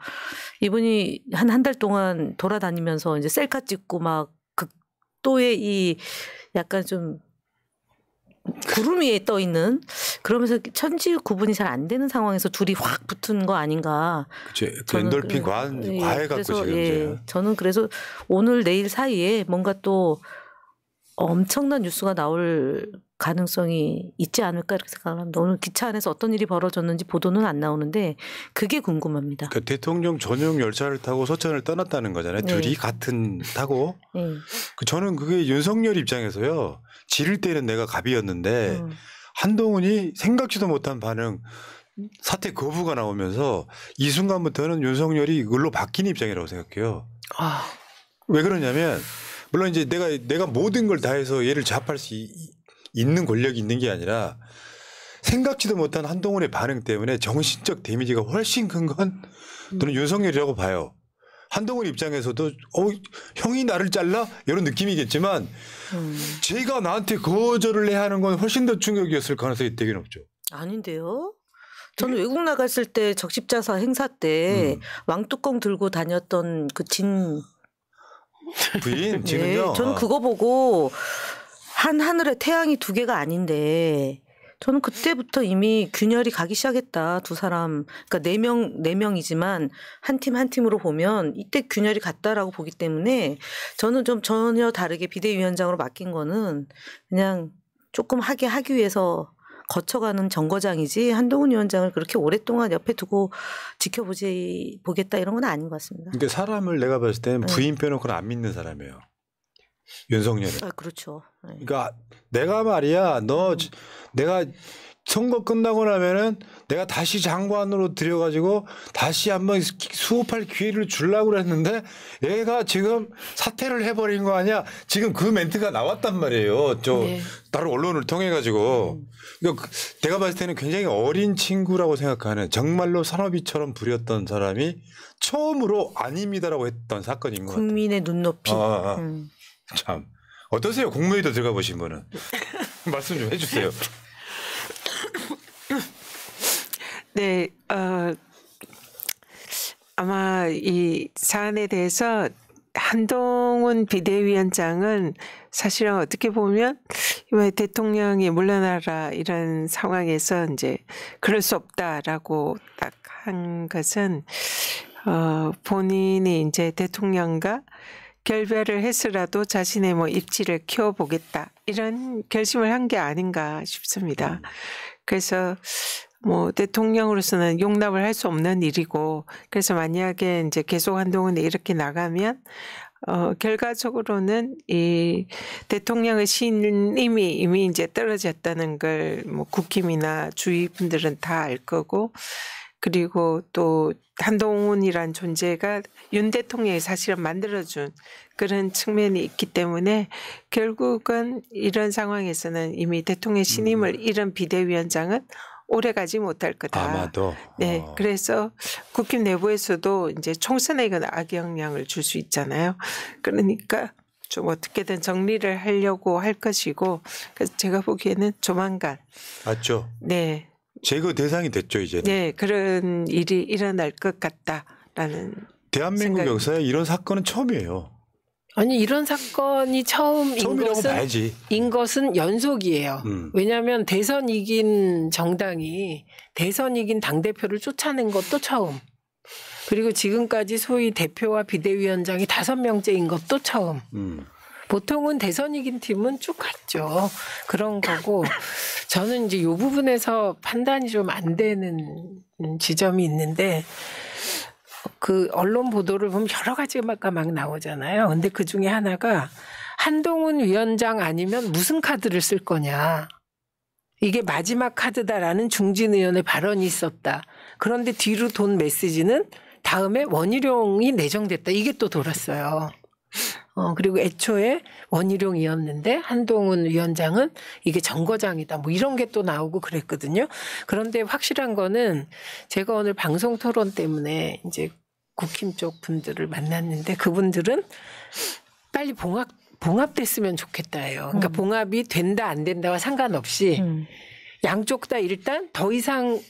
이분이 한 달 동안 돌아다니면서 이제 셀카 찍고 막 극도의 이 약간 좀 구름 위에 떠 있는 그러면서 천지 구분이 잘 안 되는 상황에서 둘이 확 붙은 거 아닌가. 그렇죠. 엔돌핀 과해 갖고 지금. 저는 그래서 오늘 내일 사이에 뭔가 또 엄청난 뉴스가 나올 가능성이 있지 않을까 이렇게 생각을 합니다. 오늘 기차 안에서 어떤 일이 벌어졌는지 보도는 안 나오는데 그게 궁금합니다. 그러니까 대통령 전용 열차를 타고 서천을 떠났다는 거잖아요. 네. 둘이 같은 타고. 네. 저는 그게 윤석열 입장에서요. 지를 때는 내가 갑이었는데 한동훈이 생각지도 못한 반응 사퇴 거부가 나오면서 이 순간부터는 윤석열이 그걸로 바뀐 입장이라고 생각해요. 왜 그러냐면 물론 이제 내가 모든 걸 다해서 얘를 제압할 수 있는 권력이 있는 게 아니라 생각지도 못한 한동훈의 반응 때문에 정신적 데미지가 훨씬 큰 건 저는 윤석열이라고 봐요. 한동훈 입장에서도 형이 나를 잘라? 이런 느낌이겠지만 제가 나한테 거절을 해야 하는 건 훨씬 더 충격이었을 가능성이 되게 높죠. 아닌데요. 저는 외국 나갔을 때 적십자사 행사 때 왕뚜껑 들고 다녔던 그 진 부인 지금요. 네, 저는 그거 보고 하늘에 태양이 두 개가 아닌데 저는 그때부터 이미 균열이 가기 시작했다. 두 사람. 그러니까 네 명이지만 한 팀 한 팀으로 보면 이때 균열이 갔다라고 보기 때문에 저는 좀 전혀 다르게 비대위원장으로 맡긴 거는 그냥 조금 하기 위해서 거쳐가는 정거장이지 한동훈 위원장을 그렇게 오랫동안 옆에 두고 보겠다 이런 건 아닌 것 같습니다. 그러니까 사람을 내가 봤을 때는 부인 빼놓고는 안 믿는 사람이에요. 윤석열은. 아, 그렇죠. 네. 그러니까 내가 말이야 내가 선거 끝나고 나면은 내가 다시 장관으로 들여가지고 다시 한번 수업할 기회를 주려고 그랬는데 얘가 지금 사퇴를 해버린 거 아니야. 지금 그 멘트가 나왔단 말이에요. 다른 언론을 통해 가지고. 그러니까 내가 봤을 때는 굉장히 어린 친구라고 생각하는 정말로 산업이처럼 부렸던 사람이 처음으로 아닙니다라고 했던 사건인 것 같아요. 국민의 눈높이. 참 어떠세요? 국무회의도 들어가 보신 분은 말씀 좀 해주세요. 네, 아마 이 사안에 대해서 한동훈 비대위원장은 사실은 어떻게 보면 왜 대통령이 물러나라 이런 상황에서 이제 그럴 수 없다라고 딱 한 것은 본인이 이제 대통령과 결별을 했으라도 자신의 입지를 키워보겠다 이런 결심을 한 게 아닌가 싶습니다. 그래서 대통령으로서는 용납을 할 수 없는 일이고 그래서 만약에 이제 계속 한동훈이 이렇게 나가면 결과적으로는 이 대통령의 신임이 이미 이제 떨어졌다는 걸 국힘이나 주위 분들은 다 알 거고 그리고 또 한동훈이란 존재가 윤 대통령이 사실은 만들어준 그런 측면이 있기 때문에 결국은 이런 상황에서는 이미 대통령 신임을 잃은 비대위원장은 오래가지 못할 거다. 아마도. 네, 그래서 국힘 내부에서도 이제 총선에 이건 악영향을 줄 수 있잖아요. 그러니까 좀 어떻게든 정리를 하려고 할 것이고, 그래서 제가 보기에는 조만간. 맞죠. 네. 제거 대상이 됐죠 이제. 네, 그런 일이 일어날 것 같다라는. 대한민국 역사에 이런 사건은 처음이에요. 아니 이런 사건이 처음인 것은 연속이에요. 왜냐하면 대선 이긴 정당이 대선 이긴 당대표를 쫓아낸 것도 처음. 그리고 지금까지 소위 대표와 비대위원장이 5명째인 것도 처음. 보통은 대선 이긴 팀은 쭉 갔죠. 그런 거고 저는 이제 이 부분에서 판단이 좀 안 되는 지점이 있는데 그 언론 보도를 보면 여러 가지가 막 나오잖아요. 근데 그 중에 하나가 한동훈 위원장 아니면 무슨 카드를 쓸 거냐. 이게 마지막 카드다라는 중진 의원의 발언이 있었다. 그런데 뒤로 돈 메시지는 다음에 원희룡이 내정됐다. 이게 또 돌았어요. 그리고 애초에 원희룡이었는데 한동훈 위원장은 이게 정거장이다. 뭐 이런 게 또 나오고 그랬거든요. 그런데 확실한 거는 제가 오늘 방송 토론 때문에 이제 국힘 쪽 분들을 만났는데 그분들은 빨리 봉합됐으면 좋겠다예요. 그러니까 봉합이 된다 안 된다와 상관없이 양쪽 다 일단 더 이상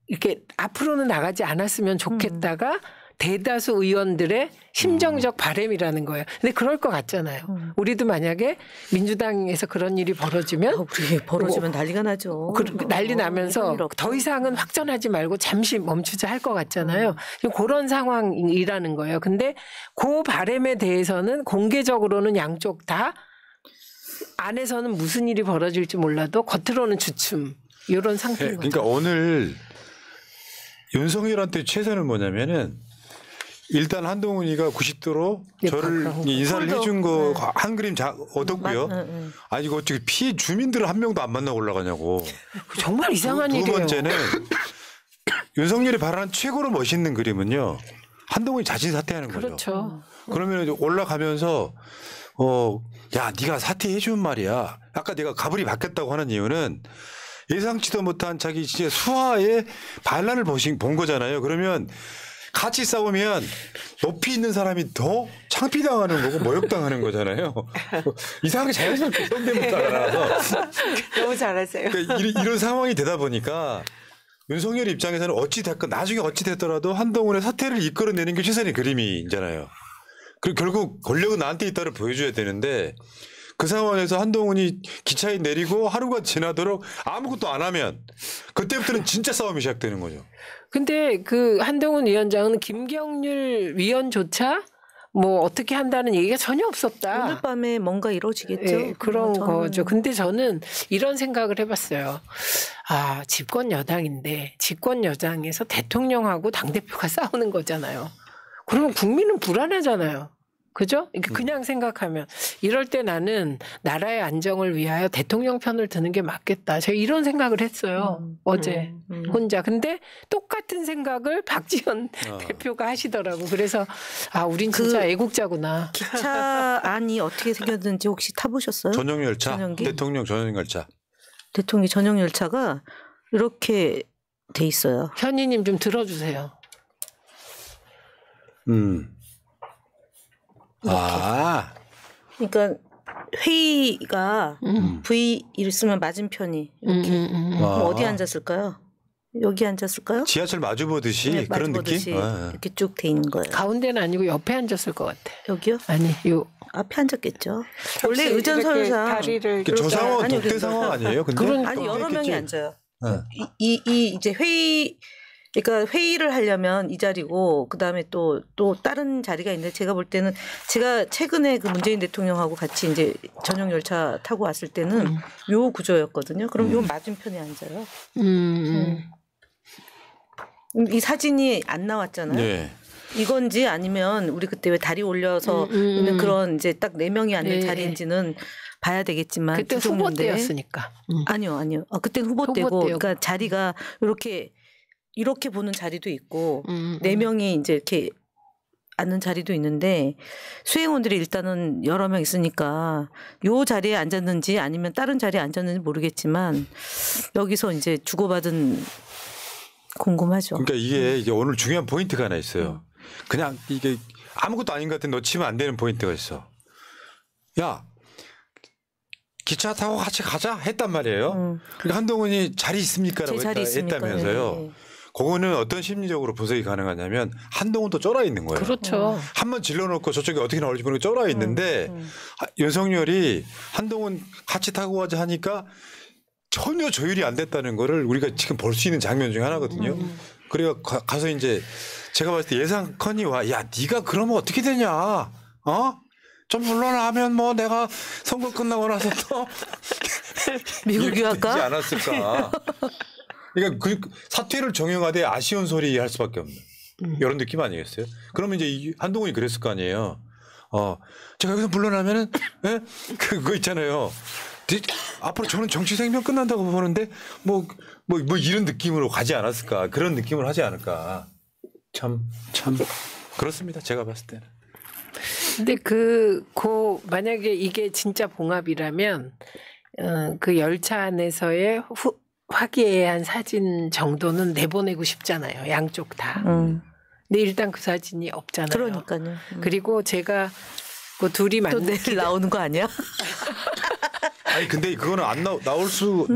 이렇게 앞으로는 나가지 않았으면 좋겠다가 대다수 의원들의 심정적 바람이라는 거예요. 근데 그럴 것 같잖아요. 우리도 만약에 민주당에서 그런 일이 벌어지면 우리 벌어지면 난리가 나죠. 난리 나면서 더 이상은 확전하지 말고 잠시 멈추자 할 것 같잖아요. 그런 상황이라는 거예요. 근데 그 바람에 대해서는 공개적으로는 양쪽 다 안에서는 무슨 일이 벌어질지 몰라도 겉으로는 주춤 이런 상태인 거죠. 그러니까 오늘 윤석열한테 최선은 뭐냐면은 일단 한동훈이가 90도로 저를 인사를 해준 거 한 그림 얻었고요. 아니 이거 어떻게 피해 주민들을 한 명도 안 만나고 올라가냐고. 정말 이상한 일이에요. 두 번째는 윤석열이 발언한 최고로 멋있는 그림은요. 한동훈이 자진 사퇴하는 거죠. 그렇죠. 그러면 올라가면서 야 네가 사퇴해 준 말이야. 아까 내가 가불이 바뀌었다고 하는 이유는 예상치도 못한 자기 진짜 수하의 반란을 본 거잖아요. 그러면 같이 싸우면 높이 있는 사람이 더 창피당하는 거고 모욕당하는 거잖아요. 이상하게 자연스럽게 성대모사가 나와서 너무 잘하세요. 그러니까 이런 상황이 되다 보니까 윤석열 입장에서는 어찌됐건 나중에 어찌됐더라도 한동훈의 사퇴를 이끌어내는 게 최선의 그림이잖아요. 그리고 결국 권력은 나한테 있다를 보여줘야 되는데 그 상황에서 한동훈이 기차에 내리고 하루가 지나도록 아무것도 안 하면 그때부터는 진짜 싸움이 시작되는 거죠. 근데 그 한동훈 위원장은 김경률 위원조차 뭐 어떻게 한다는 얘기가 전혀 없었다. 오늘 밤에 뭔가 이루어지겠죠. 네, 그런 거죠. 근데 저는 이런 생각을 해봤어요. 아, 집권 여당인데 집권 여당에서 대통령하고 당대표가 싸우는 거잖아요. 그러면 국민은 불안하잖아요. 그죠? 그냥 생각하면 이럴 때 나는 나라의 안정을 위하여 대통령 편을 드는 게 맞겠다. 제가 이런 생각을 했어요. 어제 혼자. 근데 똑같은 생각을 박지원 대표가 하시더라고. 그래서 아, 우린 진짜 애국자구나. 기차 안이 어떻게 생겼는지 혹시 타보셨어요? 전용 열차, 전용기? 대통령 전용 열차. 대통령 전용 열차가 이렇게 돼 있어요. 현희님 좀 들어주세요. 아. 그러니까 회의가 V를 쓰면 맞은편이 이렇게. 그럼 어디 앉았을까요? 여기 앉았을까요? 지하철 마주 보듯이 네, 그런 마주 보듯이 느낌? 이렇게 쭉 돼 있는 거예요. 가운데는 아니고 옆에 앉았을 것 같아. 여기요? 아니, 요. 앞에 앉았겠죠. 원래 의전설상 다리를 저 상황은 아니, 독대 상황 아니에요? 근데 아니 여러 명이 앉아요. 네. 이 이제 그러니까 회의를 하려면 이 자리고 그다음에 또 다른 자리가 있는데 제가 볼 때는 제가 최근에 그 문재인 대통령하고 같이 이제 전용 열차 타고 왔을 때는 요 구조였거든요. 그럼 요 맞은편에 앉아요. 이 사진이 안 나왔잖아요. 네. 이건지 아니면 우리 그때 왜 다리 올려서 있는 그런 이제 딱 4명이 앉는 네. 자리인지는 봐야 되겠지만 그때 후보 때였으니까. 아니요. 그때는 후보 때고 후보 때였고. 그러니까 자리가 이렇게 보는 자리도 있고 4명이 이제 이렇게 앉는 자리도 있는데 수행원들이 일단은 여러 명 있으니까 요 자리에 앉았는지 아니면 다른 자리에 앉았는지 모르겠지만 여기서 이제 주고받은 궁금하죠. 그러니까 이게 오늘 중요한 포인트가 하나 있어요. 그냥 이게 아무것도 아닌 것 같은 놓치면 안 되는 포인트가 있어. 야, 기차 타고 같이 가자 했단 말이에요. 그러니까 한동훈이 자리 있습니까라고 제 자리 있습니까? 했다면서요. 네. 그거는 어떤 심리적으로 분석이 가능하냐면 한동훈도 쫄아 있는 거예요. 그렇죠. 한번 질러놓고 저쪽에 어떻게 나올지 모르고 쫄아 있는데 윤석열이 한동훈 같이 타고 가자 하니까 전혀 조율이 안 됐다는 거를 우리가 지금 볼 수 있는 장면 중에 하나거든요. 그래가 가서 이제 제가 봤을 때 예상컨이와 야 네가 그러면 어떻게 되냐? 좀 물러나면 뭐 내가 선거 끝나고 나서 또 미국 이렇게 유학가? 되지 않았을까? 그러니까 그 사퇴를 정형화돼 아쉬운 소리 할 수밖에 없는. 이런 느낌 아니겠어요? 그러면 이제 한동훈이 그랬을 거 아니에요. 제가 여기서 물러나면은 예? 그거 있잖아요. 앞으로 저는 정치 생명 끝난다고 보는데 뭐 이런 느낌으로 가지 않았을까? 그런 느낌을 하지 않을까? 참 그렇습니다. 제가 봤을 때는. 근데 만약에 이게 진짜 봉합이라면 그 열차 안에서의 화기애애한 사진 정도는 내보내고 싶잖아요. 양쪽 다. 근데 일단 그 사진이 없잖아요. 그러니까요. 그리고 제가 그 둘이 또 내일 나오는 거 아니야? 아니 근데 그거는 안 나올 수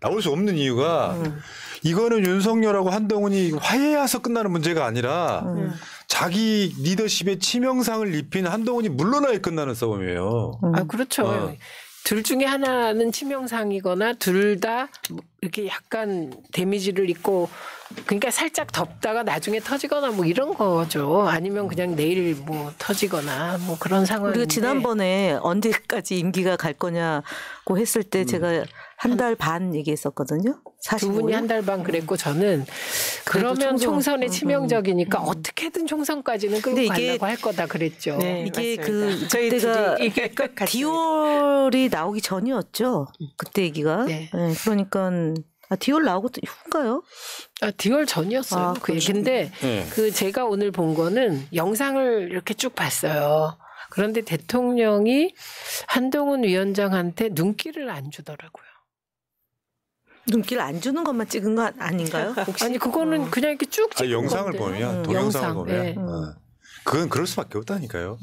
없는 이유가 이거는 윤석열하고 한동훈이 화해해서 끝나는 문제가 아니라 자기 리더십에 치명상을 입힌 한동훈이 물러나야 끝나는 싸움이에요. 그렇죠. 둘 중에 하나는 치명상이거나 둘 다 이렇게 약간 데미지를 입고 그러니까 살짝 덮다가 나중에 터지거나 뭐 이런 거죠. 아니면 그냥 내일 뭐 터지거나 뭐 그런 상황인데. 우리가 지난번에 언제까지 임기가 갈 거냐고 했을 때 제가 한 달 반 얘기했었거든요. 두 분이 한 달 반 그랬고 저는 그러면 총선에 치명적이니까 어떻게든 총선까지는 끌고 가려고 할 거다 그랬죠. 네, 이게 맞습니다. 그때가 이게 디올이 나오기 전이었죠. 그때 얘기가. 네. 네, 그러니까 디올 나오고 후인가요? 디올 전이었어요. 그 얘기인데 제가 오늘 본 거는 영상을 이렇게 쭉 봤어요. 그런데 대통령이 한동훈 위원장한테 눈길을 안 주더라고요. 눈길 안 주는 것만 찍은 거 아닌가요? 혹시? 아니 그거는 그냥 이렇게 쭉 찍은 영상을 건데. 보면 동영상을 보면 네. 그건 그럴 수밖에 없다니까요.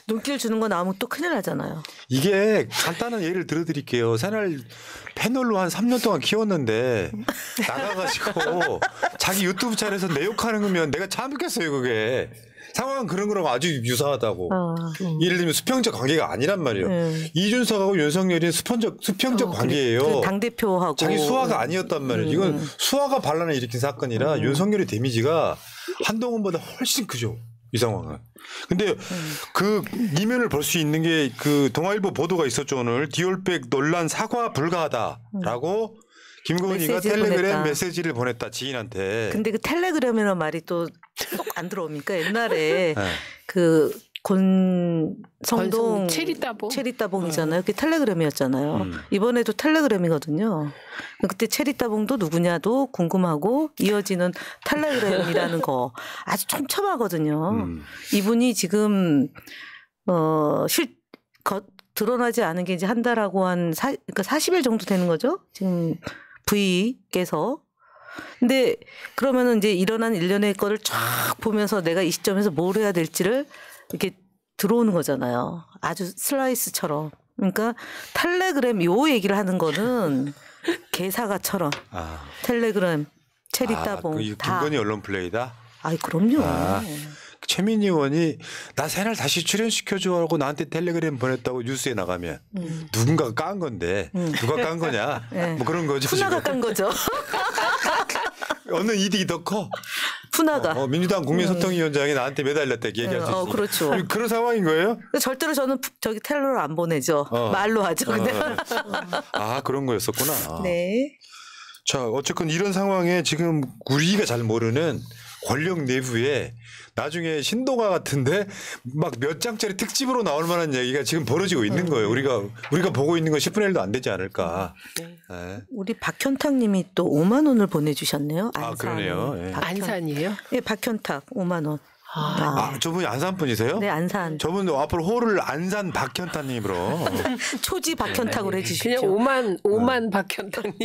눈길 주는 거 나오면 또 큰일 나잖아요. 이게 간단한 예를 들어드릴게요. 새날 패널로 한 3년 동안 키웠는데 나가가지고 자기 유튜브 채널에서 내 욕하는 거면 내가 참겠어요 그게. 상황은 그런 거랑 아주 유사하다고. 예를 들면 수평적 관계가 아니란 말이에요. 이준석하고 윤석열이 수평적 관계예요. 당대표하고. 자기 수화가 아니었단 말이에요. 이건 수화가 반란을 일으킨 사건이라 윤석열의 데미지가 한동훈보다 훨씬 크죠. 이 상황은. 근데 그 이면을 볼 수 있는 게 그 동아일보 보도가 있었죠. 오늘 디올백 논란 사과 불가하다라고 김건희가 텔레그램 보냈다. 메시지를 보냈다 지인한테. 근데 그 텔레그램이라는 말이 또 안 들어옵니까? 옛날에 그 권성동 체리따봉이잖아요. 그게 텔레그램이었잖아요. 이번에도 텔레그램이거든요. 그때 체리따봉도 누구냐도 궁금하고 이어지는 텔레그램이라는 거 아주 촘촘하거든요. 이분이 지금 드러나지 않은 게 이제 한 달하고 그러니까 40일 정도 되는 거죠. 지금 V께서. 근데 그러면은 이제 일어난 일련의 거를 쫙 보면서 내가 이 시점에서 뭘 해야 될지를 이렇게 들어오는 거잖아요. 아주 슬라이스처럼. 그러니까 텔레그램 요 얘기를 하는 거는 개사가처럼 텔레그램 체리따봉 다. 김건희 언론 플레이다? 아이 그럼요. 최민희 의원이 나 새날 다시 출연시켜줘 하고 나한테 텔레그램 보냈다고 뉴스에 나가면 누군가가 깐 건데 누가 깐 거냐 뭐 그런 거죠. 푸나가 깐 거죠. 어느 이득이 더 커? 푸나가. 민주당 국민소통위원장이 나한테 매달렸다 얘기할 수 있어요. 그렇죠. 그런 상황인 거예요? 절대로 저는 저기 텔레로 안 보내죠. 말로 하죠. 그냥. 그런 거였었구나. 네. 자, 어쨌건 이런 상황에 지금 우리가 잘 모르는 권력 내부에 나중에 신동아 같은데 막 몇 장짜리 특집으로 나올 만한 얘기가 지금 벌어지고 있는 거예요. 우리가 보고 있는 건 10분의 1도 안 되지 않을까. 네. 우리 박현탁 님이 또 5만 원을 보내주셨네요. 안산. 그러네요. 네. 안산이에요? 네, 박현탁 5만 원. 저분이 안산 분이세요? 네, 안산. 저분 앞으로 호를 안산 박현탁님으로 초지 박현탁으로 해주십시오. 그냥 5만 박현탁님.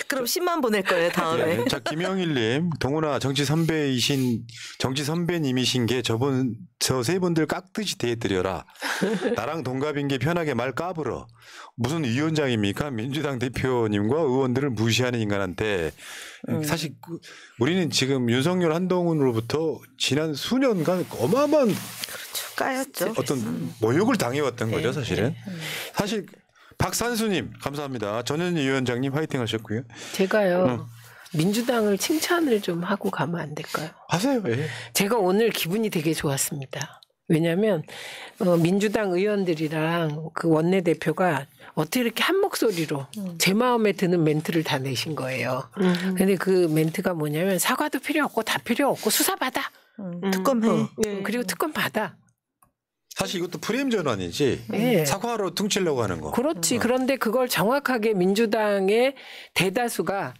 그럼 10만 보낼 거예요 다음에. 네. 자, 김영일님, 동훈아 정치 선배님이신 게 저 세 분들 깍듯이 대해드려라. 나랑 동갑인 게 편하게 말 까불어. 무슨 위원장입니까? 민주당 대표님과 의원들을 무시하는 인간한테. 사실 우리는 지금 윤석열 한동훈으로부터 지난 수년간 어마어마한 까였죠. 어떤 모욕을 당해왔던 거죠, 사실은. 사실 박산수님 감사합니다. 전현희 위원장님 화이팅 하셨고요. 제가요. 민주당을 칭찬을 좀 하고 가면 안 될까요? 하세요. 예. 제가 오늘 기분이 되게 좋았습니다. 왜냐하면 민주당 의원들이랑 그 원내대표가 어떻게 이렇게 한 목소리로 제 마음에 드는 멘트를 다 내신 거예요. 근데 그 멘트가 뭐냐면 사과도 필요 없고 다 필요 없고 수사받아. 특검해. 네. 그리고 특검 받아. 사실 이것도 프레임 전환이지 네. 사과로 퉁치려고 하는 거. 그렇지. 그런데 그걸 정확하게 민주당의 대다수가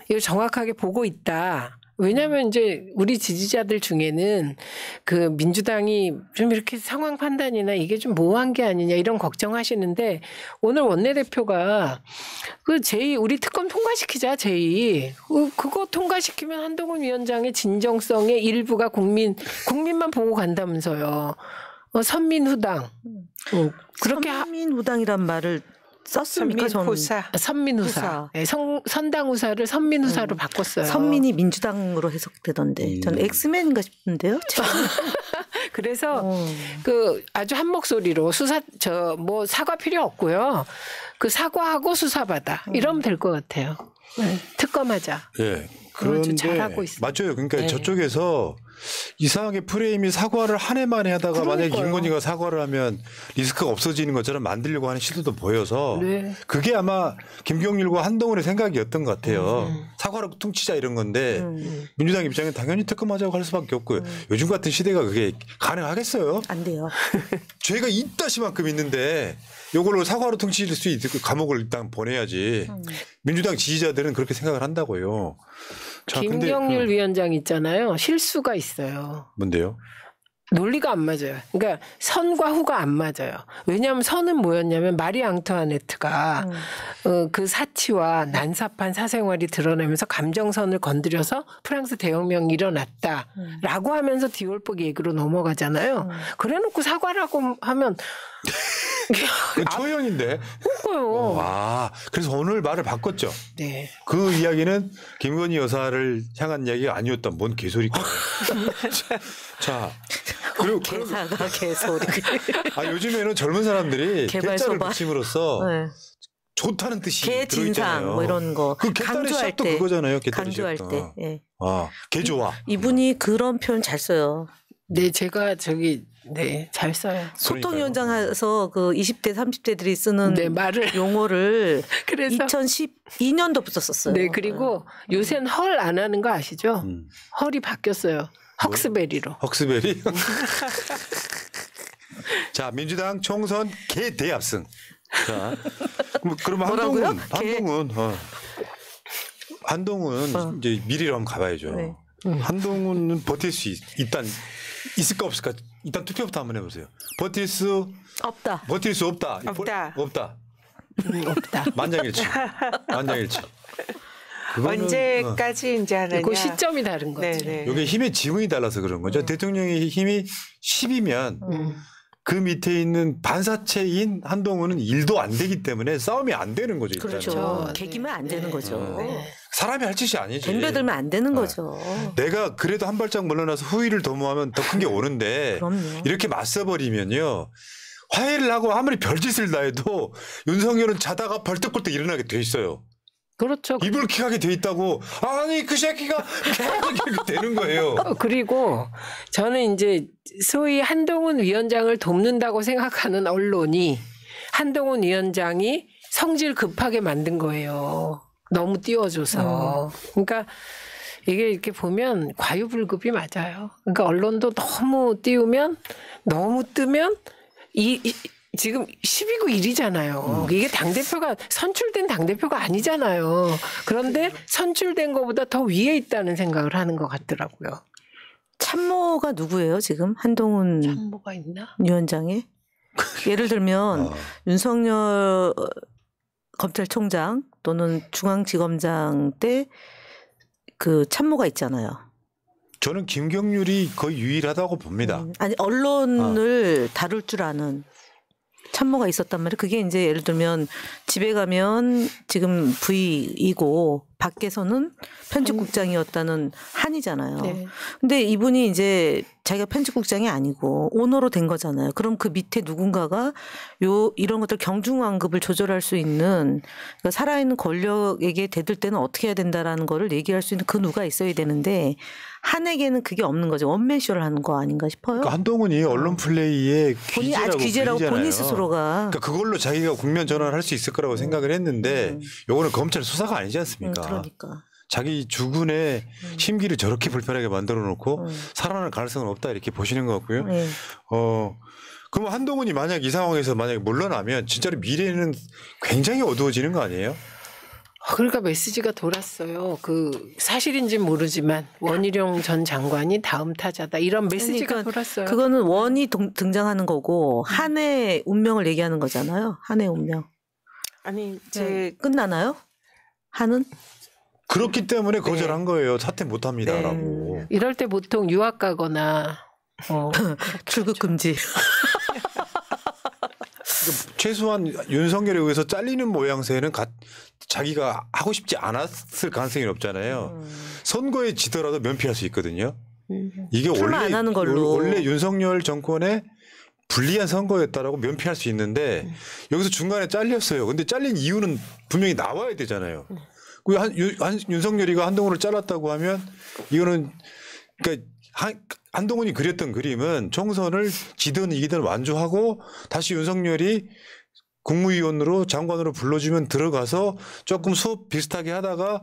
이걸 정확하게 보고 있다. 왜냐하면 이제 우리 지지자들 중에는 그 민주당이 좀 이렇게 상황 판단이나 이게 좀 모호한 게 아니냐 이런 걱정하시는데 오늘 원내대표가 그 우리 특검 통과시키자 그거 통과시키면 한동훈 위원장의 진정성의 일부가 국민만 보고 간다면서요. 선민후당 그렇게 선민후당이란 말을 썼습니까? 저는 선민후사. 네, 선당후사를 선민후사로 바꿨어요. 선민이 민주당으로 해석되던데 저는 엑스맨인가 싶은데요. 그래서 그 아주 한 목소리로 사과 필요 없고요. 그 사과하고 수사받아 이러면 될 것 같아요. 특검하자. 예. 그런데 그런데 잘하고 있어요. 맞아요. 그러니까 네. 저쪽에서 이상하게 프레임이 사과를 한 해 만에 하다가 만약에 그러니까요. 김건희가 사과를 하면 리스크가 없어지는 것처럼 만들려고 하는 시도도 보여서 네. 그게 아마 김경률과 한동훈의 생각이었던 것 같아요. 사과로 퉁치자 이런 건데 민주당 입장에 당연히 특검하자고 할 수밖에 없고요. 요즘 같은 시대가 그게 가능하겠어요? 안 돼요. 죄가 이따시만큼 있는데 요걸로 사과로 퉁칠 수 있고 감옥을 일단 보내야지. 민주당 지지자들은 그렇게 생각을 한다고요. 자, 김경률 근데, 위원장 있잖아요. 실수가 있어요. 뭔데요? 논리가 안 맞아요. 그러니까 선과 후가 안 맞아요. 왜냐하면 선은 뭐였냐면 마리 앙투아네트가 그 사치와 난삽한 사생활이 드러나면서 감정선을 건드려서 프랑스 대혁명이 일어났다라고 하면서 디올폭 얘기로 넘어가잖아요. 그래놓고 사과라고 하면 초연인데. 그거요. 아, 그래서 오늘 말을 바꿨죠. 네. 그 이야기는 김건희 여사를 향한 이야기가 아니었던 뭔 개소리. 자, 그리고 개사가 개소리. 요즘에는 젊은 사람들이 개발 개자를 소발. 붙임으로써 네. 좋다는 뜻이 개진상 들어있잖아요. 뭐 이런 거 그 개딸의 강조할 시작도 때 그거잖아요. 개딸의 강조할 시작도. 때. 예. 아, 개 좋아. 이분이 그런 표현 잘 써요. 네, 제가 잘 써요. 소통위원장에서 그 20대 30대들이 쓰는 네, 말을. 용어를 그래서 2012년도부터 썼어요. 네, 그리고 요새는 헐 안 하는 거 아시죠? 헐이 바뀌었어요. 헉스베리로. 헉스베리. 자, 민주당 총선 개대합승. 자, 그러면 뭐라고요? 한동훈은 이제 미래로 한번 가봐야죠. 네. 한동훈은 버틸 수 있을까 없을까? 일단 투표부터 한번 해보세요. 버틸 수 없다. 없다. 없다. 만장일치. 그거는, 언제까지 이제 하느냐. 그 시점이 다른 거지. 네네. 이게 힘의 지분이 달라서 그런 거죠. 대통령의 힘이 10이면 그 밑에 있는 반사체인 한동훈은 1도 안 되기 때문에 싸움이 안 되는 거죠. 일단은. 그렇죠. 네. 개기면 안 되는 거죠. 네. 사람이 할 짓이 아니지. 덤벼들면 안 되는 거죠. 내가 그래도 한 발짝 물러나서 후위를 도모하면 더 큰 게 오는데 그럼요. 이렇게 맞서버리면요. 화해를 하고 아무리 별짓을 다 해도 윤석열은 자다가 벌떡벌떡 일어나게 돼 있어요. 그렇죠. 이불킥하게 돼 있다고. 아니 그 새끼가 계속 이렇게 되는 거예요. 그리고 저는 이제 소위 한동훈 위원장을 돕는다고 생각하는 언론이 한동훈 위원장이 성질 급하게 만든 거예요. 너무 띄워줘서. 그러니까 이게 이렇게 보면 과유불급이 맞아요. 그러니까 언론도 너무 띄우면 너무 뜨면 지금 12구 1이잖아요. 이게 당대표가 선출된 당대표가 아니잖아요. 그런데 선출된 것보다 더 위에 있다는 생각을 하는 것 같더라고요. 참모가 누구예요 지금? 한동훈 참모가 있나? 위원장의? 예를 들면 윤석열 검찰총장 또는 중앙지검장 때 그 참모가 있잖아요. 저는 김경률이 거의 유일하다고 봅니다. 아니 언론을 다룰 줄 아는 참모가 있었단 말이에요. 그게 이제 예를 들면 집에 가면 지금 V이고 밖에서는 편집국장이었다는 한이잖아요. 네. 근데 이분이 이제 자기가 편집국장이 아니고 오너로 된 거잖아요. 그럼 그 밑에 누군가가 이런 것들 경중왕급을 조절할 수 있는 그러니까 살아있는 권력에게 대들 때는 어떻게 해야 된다라는 거를 얘기할 수 있는 그 누가 있어야 되는데 한에게는 그게 없는 거죠. 원맨쇼를 하는 거 아닌가 싶어요. 그러니까 한동훈이 언론 플레이의 본인이 아주 귀재라고 귀재라고 본인 스스로가. 그러니까 그걸로 자기가 국면 전환을 할 수 있을 거라고 생각을 했는데 요거는 검찰 수사가 아니지 않습니까? 그러니까. 자기 주군의 심기를 저렇게 불편하게 만들어 놓고 살아날 가능성은 없다 이렇게 보시는 것 같고요. 그럼 한동훈이 만약 이 상황에서 만약에 물러나면 진짜로 미래는 굉장히 어두워지는 거 아니에요? 그러니까 메시지가 돌았어요. 그 사실인지는 모르지만 원희룡 전 장관이 다음 타자다 이런 메시지가 그러니까 돌았어요. 그거는 원이 등장하는 거고 한의 운명을 얘기하는 거잖아요. 한의 운명. 아니 끝나나요? 한은? 그렇기 때문에 거절한 거예요. 사퇴 못합니다라고. 이럴 때 보통 유학 가거나 출국 금지. 최소한 윤석열에 의해서 잘리는 모양새는 자기가 하고 싶지 않았을 가능성이 높잖아요. 선거에 지더라도 면피할 수 있거든요. 이게 출마 안 하는 걸로. 원래 윤석열 정권의 불리한 선거였다라고 면피할 수 있는데 여기서 중간에 잘렸어요. 근데 잘린 이유는 분명히 나와야 되잖아요. 윤석열이가 한동훈을 잘랐다고 하면 이거는 그러니까 한동훈이 그렸던 그림은 총선을 지든 이기든 완주하고 다시 윤석열이 국무위원으로 장관으로 불러주면 들어가서 조금 수업 비슷하게 하다가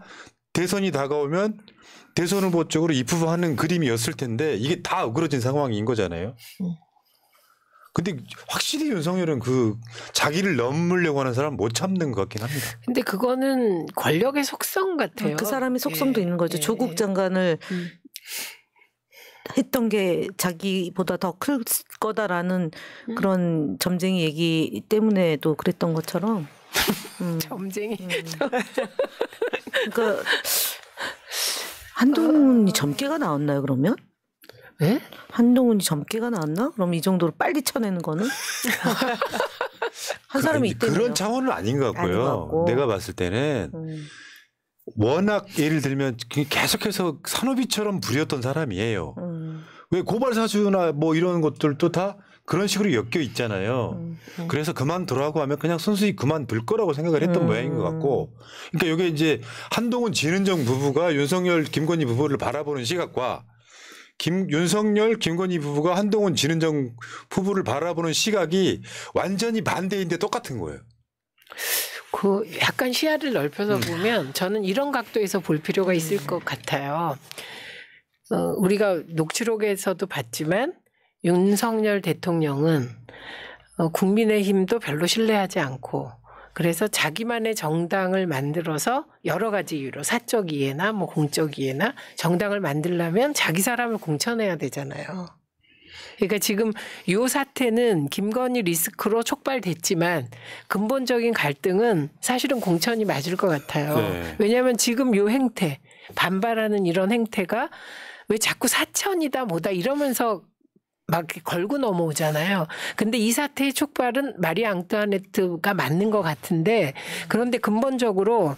대선이 다가오면 대선 후보 쪽으로 입후보하는 그림이었을 텐데 이게 다 어그러진 상황인 거잖아요. 근데 확실히 윤석열은 그 자기를 넘으려고 하는 사람 못 참는 것 같긴 합니다. 근데 그거는 권력의 속성 같아요. 그 사람의 속성도 있는 거죠. 조국 장관을 했던 게 자기보다 더 클 거다라는 그런 점쟁이 얘기 때문에도 그랬던 것처럼. 점쟁이. 그러니까 한동훈이 점괘가 나왔나요 그러면? 네? 한동훈이 점괘가 나왔나? 그럼 이 정도로 빨리 쳐내는 거는? 한 사람이 있대요. 그런 차원은 아닌 것 같고요. 내가 봤을 때는 워낙 예를 들면 계속해서 산호비처럼 부렸던 사람이에요. 왜 고발 사주나 뭐 이런 것들도 다 그런 식으로 엮여 있잖아요. 그래서 그만두라고 하면 그냥 순수히 그만둘 거라고 생각을 했던 모양인 것 같고. 그러니까 이게 이제 한동훈 진은정 부부가 윤석열 김건희 부부를 바라보는 시각과 윤석열 김건희 부부가 한동훈 진은정 부부를 바라보는 시각이 완전히 반대인데 똑같은 거예요. 그 약간 시야를 넓혀서 보면 저는 이런 각도에서 볼 필요가 있을 것 같아요. 우리가 녹취록에서도 봤지만 윤석열 대통령은 국민의힘도 별로 신뢰하지 않고 그래서 자기만의 정당을 만들어서 여러 가지 이유로 사적 이해나 뭐 공적 이해나 정당을 만들려면 자기 사람을 공천해야 되잖아요. 그러니까 지금 이 사태는 김건희 리스크로 촉발됐지만 근본적인 갈등은 사실은 공천이 맞을 것 같아요. 네. 왜냐하면 지금 이 행태, 반발하는 이런 행태가 왜 자꾸 사천이다 뭐다 이러면서 막 이렇게 걸고 넘어오잖아요. 근데 이 사태의 촉발은 마리 앙뚜아네트가 맞는 것 같은데 그런데 근본적으로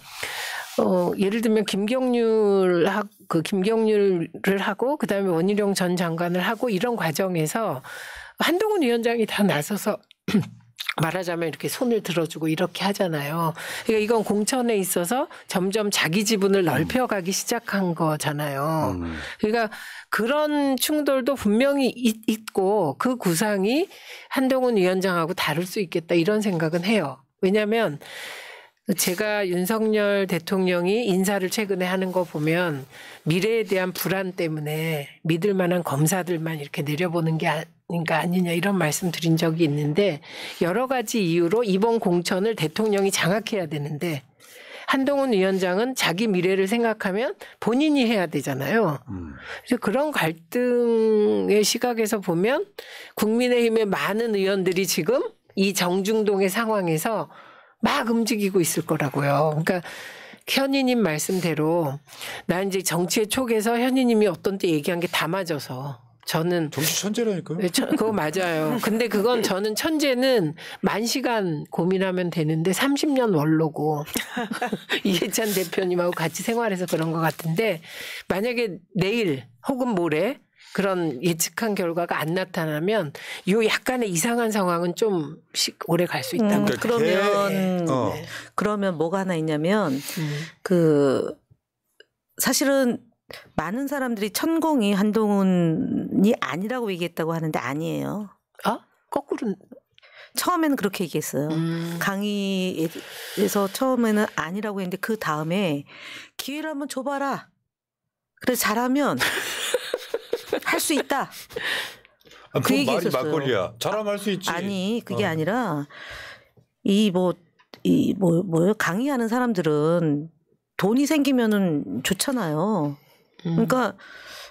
예를 들면 김경률을 하고 그다음에 원희룡 전 장관을 하고 이런 과정에서 한동훈 위원장이 다 나서서 말하자면 이렇게 손을 들어주고 이렇게 하잖아요. 그러니까 이건 공천에 있어서 점점 자기 지분을 넓혀가기 시작한 거잖아요. 그러니까 그런 충돌도 분명히 있고 그 구상이 한동훈 위원장하고 다를 수 있겠다 이런 생각은 해요. 왜냐하면 제가 윤석열 대통령이 인사를 최근에 하는 거 보면 미래에 대한 불안 때문에 믿을 만한 검사들만 이렇게 내려보는 게 아니냐 이런 말씀 드린 적이 있는데 여러 가지 이유로 이번 공천을 대통령이 장악해야 되는데 한동훈 위원장은 자기 미래를 생각하면 본인이 해야 되잖아요. 그래서 그런 갈등의 시각에서 보면 국민의힘의 많은 의원들이 지금 이 정중동의 상황에서 막 움직이고 있을 거라고요. 그러니까 현희님 말씀대로 난 이제 정치의 촉에서 현희님이 어떤 때 얘기한 게 다 맞아서 저는 정치 천재라니까요. 네, 그거 맞아요. 근데 그건 저는 천재는 10,000시간 고민하면 되는데 30년 원로고 이해찬 대표님하고 같이 생활해서 그런 것 같은데 만약에 내일 혹은 모레 그런 예측한 결과가 안 나타나면 요 약간의 이상한 상황은 좀 오래 갈 수 있다고. 그러면 뭐가 하나 있냐면 그 사실은 많은 사람들이 천공이 한동훈이 아니라고 얘기했다고 하는데 아니에요. 거꾸로. 처음에는 그렇게 얘기했어요. 강의에서 처음에는 아니라고 했는데 그 다음에 기회를 한번 줘봐라. 그래서 잘하면 할 수 있다. 그 말이 얘기했었어요. 막걸리야. 잘하면 할 수 있지. 아니 그게 아니라 뭐요? 강의하는 사람들은 돈이 생기면은 좋잖아요. 그러니까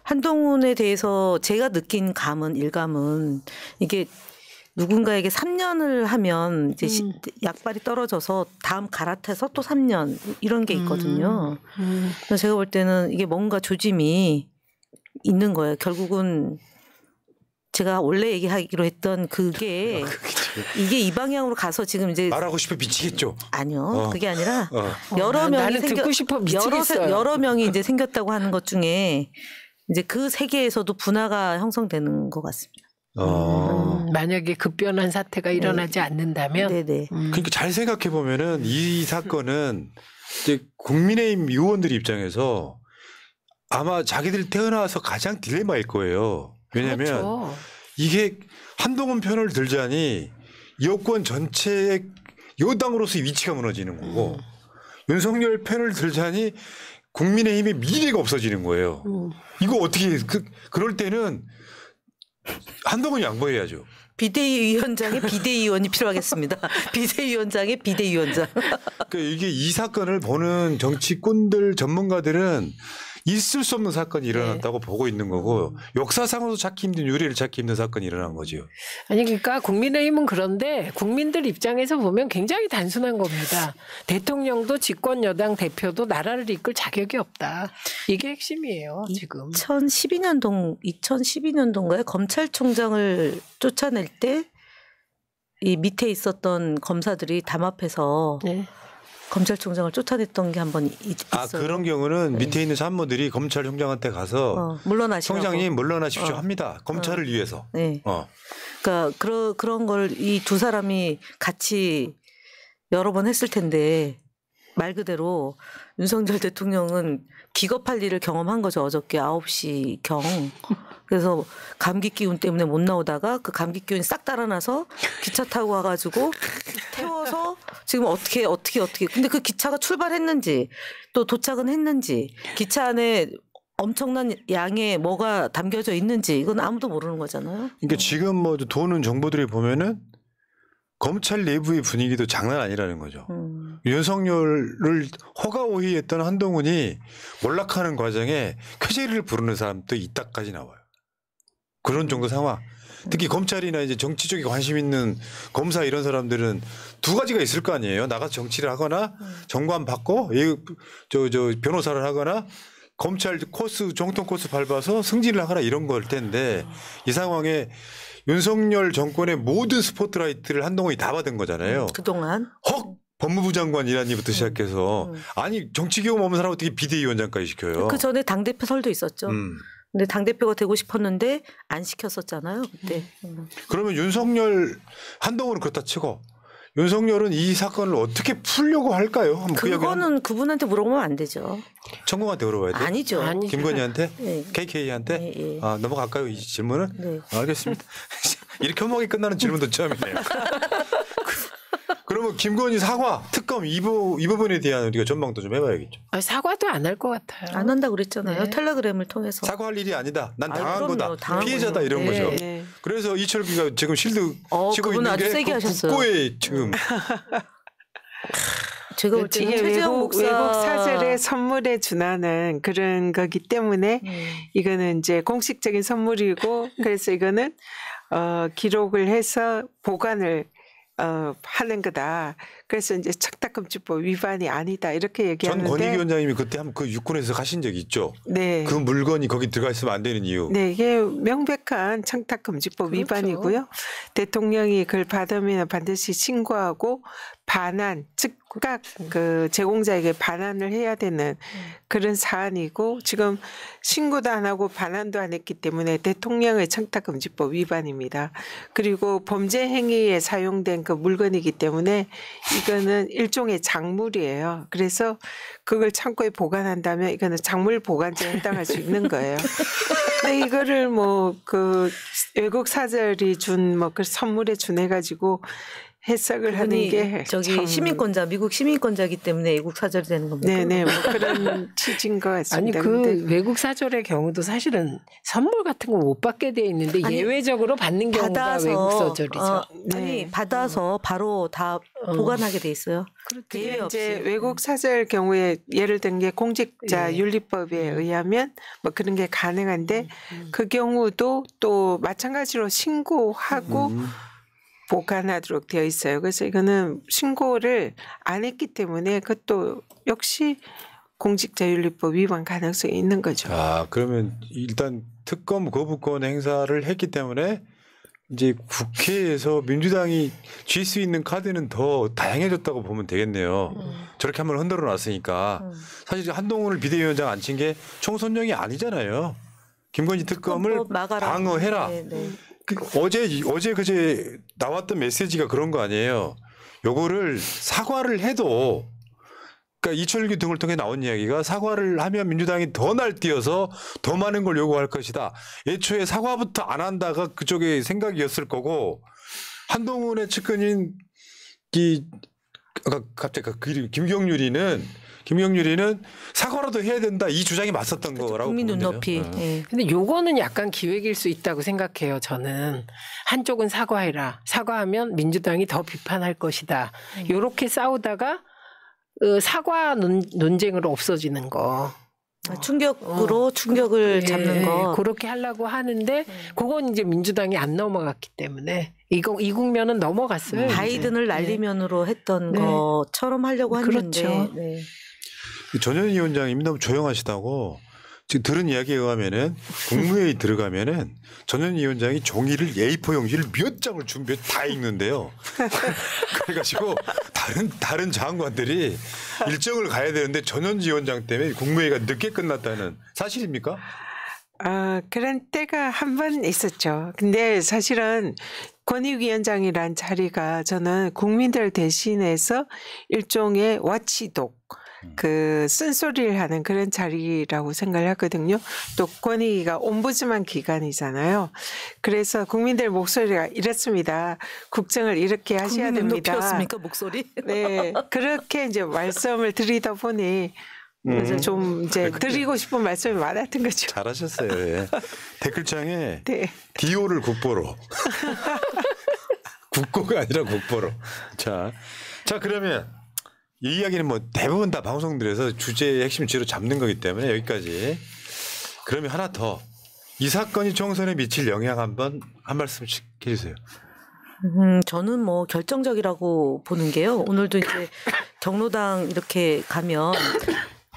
한동훈에 대해서 제가 느낀 일감은 이게 누군가에게 3년을 하면 이제 약발이 떨어져서 다음 갈아타서 또 3년 이런 게 있거든요. 그래서 제가 볼 때는 이게 뭔가 조짐이 있는 거예요. 결국은 제가 원래 얘기하기로 했던 그게 이게 이 방향으로 가서 지금 이제 말하고 싶어 미치겠죠. 아니요. 그게 아니라 여러 명이 나는 듣고 싶어 미치겠어요. 여러 명이 이제 생겼다고 하는 것 중에 이제 그 세계에서도 분화가 형성되는 것 같습니다. 만약에 급변한 사태가 일어나지 않는다면 네네. 그러니까 잘 생각해 보면은 이 사건은 이제 국민의힘 의원들 입장에서 아마 자기들 태어나서 가장 딜레마일 거예요. 왜냐하면 그렇죠. 이게 한동훈 편을 들자니 여권 전체의 여당으로서의 위치가 무너지는 거고 윤석열 편을 들자니 국민의힘의 미래가 없어지는 거예요. 이거 어떻게 그럴 때는 한동훈이 양보해야죠. 비대위원장의 비대위원이 필요하겠습니다. 비대위원장의 비대위원장. 그러니까 이게 이 사건을 보는 정치꾼들 전문가들은 있을 수 없는 사건이 일어났다고 보고 있는 거고 역사상으로도 찾기 힘든 유례를 찾기 힘든 사건이 일어난 거죠. 아니 그러니까 국민의힘은 그런데 국민들 입장에서 보면 굉장히 단순한 겁니다. 대통령도 집권 여당 대표도 나라를 이끌 자격이 없다. 이게 핵심이에요. 지금. 2012년도인가요? 검찰총장을 쫓아낼 때 이 밑에 있었던 검사들이 담합해서 네. 검찰총장을 쫓아냈던 게 한번 있어요. 그런 경우는 밑에 있는 참모들이 검찰총장한테 가서 물러나시라고. 총장님 물러나십시오 합니다. 검찰을 위해서. 네. 그러니까 그런 걸 이 두 사람이 같이 여러 번 했을 텐데 말 그대로 윤석열 대통령은 기겁할 일을 경험한 거죠. 어저께 9시 경. 그래서 감기 기운 때문에 못 나오다가 그 감기 기운이 싹 달아나서 기차 타고 와가지고 태워서 지금 어떻게 근데 그 기차가 출발했는지 또 도착은 했는지 기차 안에 엄청난 양의 뭐가 담겨져 있는지 이건 아무도 모르는 거잖아요. 그러니까 지금 뭐 도는 정보들이 보면은 검찰 내부의 분위기도 장난 아니라는 거죠. 윤석열을 호가호위했던 한동훈이 몰락하는 과정에 쾌재리를 부르는 사람도 이따까지 나와요. 그런 정도 상황. 특히 검찰이나 이제 정치 쪽에 관심 있는 검사 이런 사람들은 두 가지가 있을 거 아니에요. 나가서 정치를 하거나 정관 받고 저 변호사를 하거나 검찰 코스 정통 코스 밟아서 승진을 하거나 이런 걸 텐데 이 상황에 윤석열 정권의 모든 스포트라이트를 한동훈이 다 받은 거잖아요. 그동안. 헉 법무부 장관이라니부터 시작해서 아니 정치 경험 없는 사람 어떻게 비대위원장까지 시켜요. 그 전에 당대표 설도 있었죠. 근데 당대표가 되고 싶었는데 안 시켰었잖아요. 그때. 그러면 윤석열 한동훈은 그렇다 치고 윤석열은 이 사건을 어떻게 풀려고 할까요? 그거는 그분한테 물어보면 안 되죠. 천공한테 물어봐야 돼요? 아니죠. 김건희한테? 네. KK한테? 네, 네. 넘어갈까요? 이 질문은? 네. 알겠습니다. 이렇게 험하게 끝나는 질문도 처음이네요. 그러면 김건희 사과, 특검 이 부분에 대한 우리가 전망도 좀 해봐야겠죠. 사과도 안 할 것 같아요. 안 한다고 그랬잖아요. 네. 텔레그램을 통해서. 사과할 일이 아니다. 난 당한 그럼요. 거다. 당한 피해자다 거죠. 이런 네. 거죠. 네. 그래서 이철규가 지금 실드 치고 그분 있는 아주 게 세게 하셨어요. 국고에 지금 제가 볼 때는 이게 최재형 외국 사절에 선물에 준하는 그런 거기 때문에 이거는 이제 공식적인 선물이고 그래서 이거는 기록을 해서 보관을 하는 거다. 그래서 이제 청탁금지법 위반이 아니다 이렇게 전 얘기하는데. 권익위원장님이 그때 한번 그 육군에서 가신 적이 있죠. 네. 그 물건이 거기 들어가 있으면 안 되는 이유. 네, 이게 명백한 청탁금지법 그렇죠. 위반이고요. 대통령이 그걸 받으면 반드시 신고하고 반환, 즉각 그 제공자에게 반환을 해야 되는 그런 사안이고 지금 신고도 안 하고 반환도 안 했기 때문에 대통령의 청탁금지법 위반입니다. 그리고 범죄 행위에 사용된 그 물건이기 때문에 이거는 일종의 작물이에요. 그래서 그걸 창고에 보관한다면 이거는 작물 보관죄에 해당할 수 있는 거예요. 근데 이거를 뭐 그 외국 사절이 준 뭐 그 선물에 준해가지고 해석을 하는 게 저기 참... 시민권자 미국 시민권자이기 때문에 외국 사절이 되는 겁니까? 네네 뭐 그런 취지인 것 같습니다. 아니 그 외국 사절의 경우도 사실은 선물 같은 거 못 받게 돼 있는데 아니, 예외적으로 받는 경우가 받아서, 외국 사절이죠. 네. 아니 받아서 바로 다 보관하게 돼 있어요. 그게 이제 외국 사절 경우에 예를 든 게 공직자 예. 윤리법에 의하면 뭐 그런 게 가능한데 그 경우도 또 마찬가지로 신고하고 보관하도록 되어 있어요. 그래서 이거는 신고를 안 했기 때문에 그것도 역시 공직자윤리법 위반 가능성이 있는 거죠. 아, 그러면 일단 특검 거부권 행사를 했기 때문에 이제 국회에서 민주당이 쥘 수 있는 카드는 더 다양해졌다고 보면 되겠네요. 저렇게 한번 흔들어 놨으니까. 사실 한동훈을 비대위원장 앉힌 게 총선용이 아니잖아요. 김건희 특검을 방어해라. 네, 네. 어제 그제 나왔던 메시지가 그런 거 아니에요. 요거를 사과를 해도 그러니까 이철규 등을 통해 나온 이야기가 사과를 하면 민주당이 더 날뛰어서 더 많은 걸 요구할 것이다. 애초에 사과부터 안 한다가 그쪽의 생각이었을 거고 한동훈의 측근인 갑자기 그 이름이 김경률이는 사과라도 해야 된다 이 주장이 맞섰던 거라고 국민 보면 눈높이. 돼요. 네. 근데 요거는 약간 기획일 수 있다고 생각해요. 저는 한쪽은 사과해라. 사과하면 민주당이 더 비판할 것이다. 요렇게 싸우다가 사과 논쟁으로 없어지는 거. 충격으로 충격을 잡는 거. 그렇게 하려고 하는데 그건 이제 민주당이 안 넘어갔기 때문에 이 국면은 넘어갔어요. 바이든을 이제. 날리면으로 했던 네. 것처럼 하려고 했는데. 그렇죠. 네. 전현희 위원장님이 너무 조용하시다고 지금 들은 이야기에 의하면은 국무회의 들어가면은 전현희 위원장이 종이를 A4 용지를 몇 장을 준비해 다 읽는데요. 그래가지고 다른 장관들이 일정을 가야 되는데 전현희 위원장 때문에 국무회의가 늦게 끝났다는 사실입니까? 그런 때가 한 번 있었죠. 근데 사실은 권익위원장이란 자리가 저는 국민들 대신해서 일종의 와치독 그 쓴소리를 하는 그런 자리라고 생각을 하거든요. 또 권익위가 옴부즈만 기관이잖아요. 그래서 국민들 목소리가 이렇습니다. 국정을 이렇게 하셔야 됩니다. 높였습니까 목소리? 네, 그렇게 이제 말씀을 드리다 보니 그래서 좀 이제 드리고 싶은 말씀이 많았던 거죠. 잘하셨어요. 예. 댓글창에 네. 디오를 국보로 국고가 아니라 국보로. 자 그러면 이 이야기는 뭐 대부분 다 방송들에서 주제의 핵심 쥐로 잡는 거기 때문에 여기까지. 그러면 하나 더. 이 사건이 총선에 미칠 영향 한 말씀씩 해주세요. 저는 뭐 결정적이라고 보는 게요. 오늘도 이제 경로당 이렇게 가면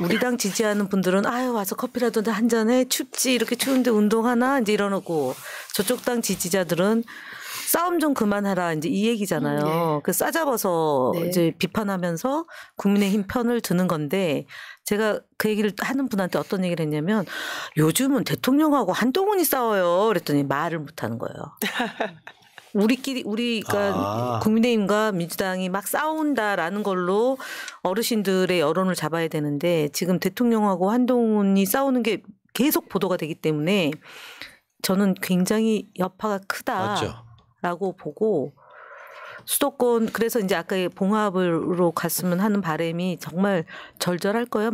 우리 당 지지하는 분들은 아유 와서 커피라도 한 잔해 춥지 이렇게 추운데 운동하나 이제 이러고 저쪽 당 지지자들은 싸움 좀 그만하라 이제 이 얘기잖아요. 네. 그 싸잡아서 네. 이제 비판하면서 국민의힘 편을 드는 건데 제가 그 얘기를 하는 분한테 어떤 얘기를 했냐면 요즘은 대통령하고 한동훈이 싸워요. 그랬더니 말을 못 하는 거예요. 우리가 국민의힘과 민주당이 막 싸운다라는 걸로 어르신들의 여론을 잡아야 되는데 지금 대통령하고 한동훈이 싸우는 게 계속 보도가 되기 때문에 저는 굉장히 여파가 크다라고 맞죠. 보고 수도권 그래서 이제 아까 봉합으로 갔으면 하는 바람이 정말 절절할 거예요.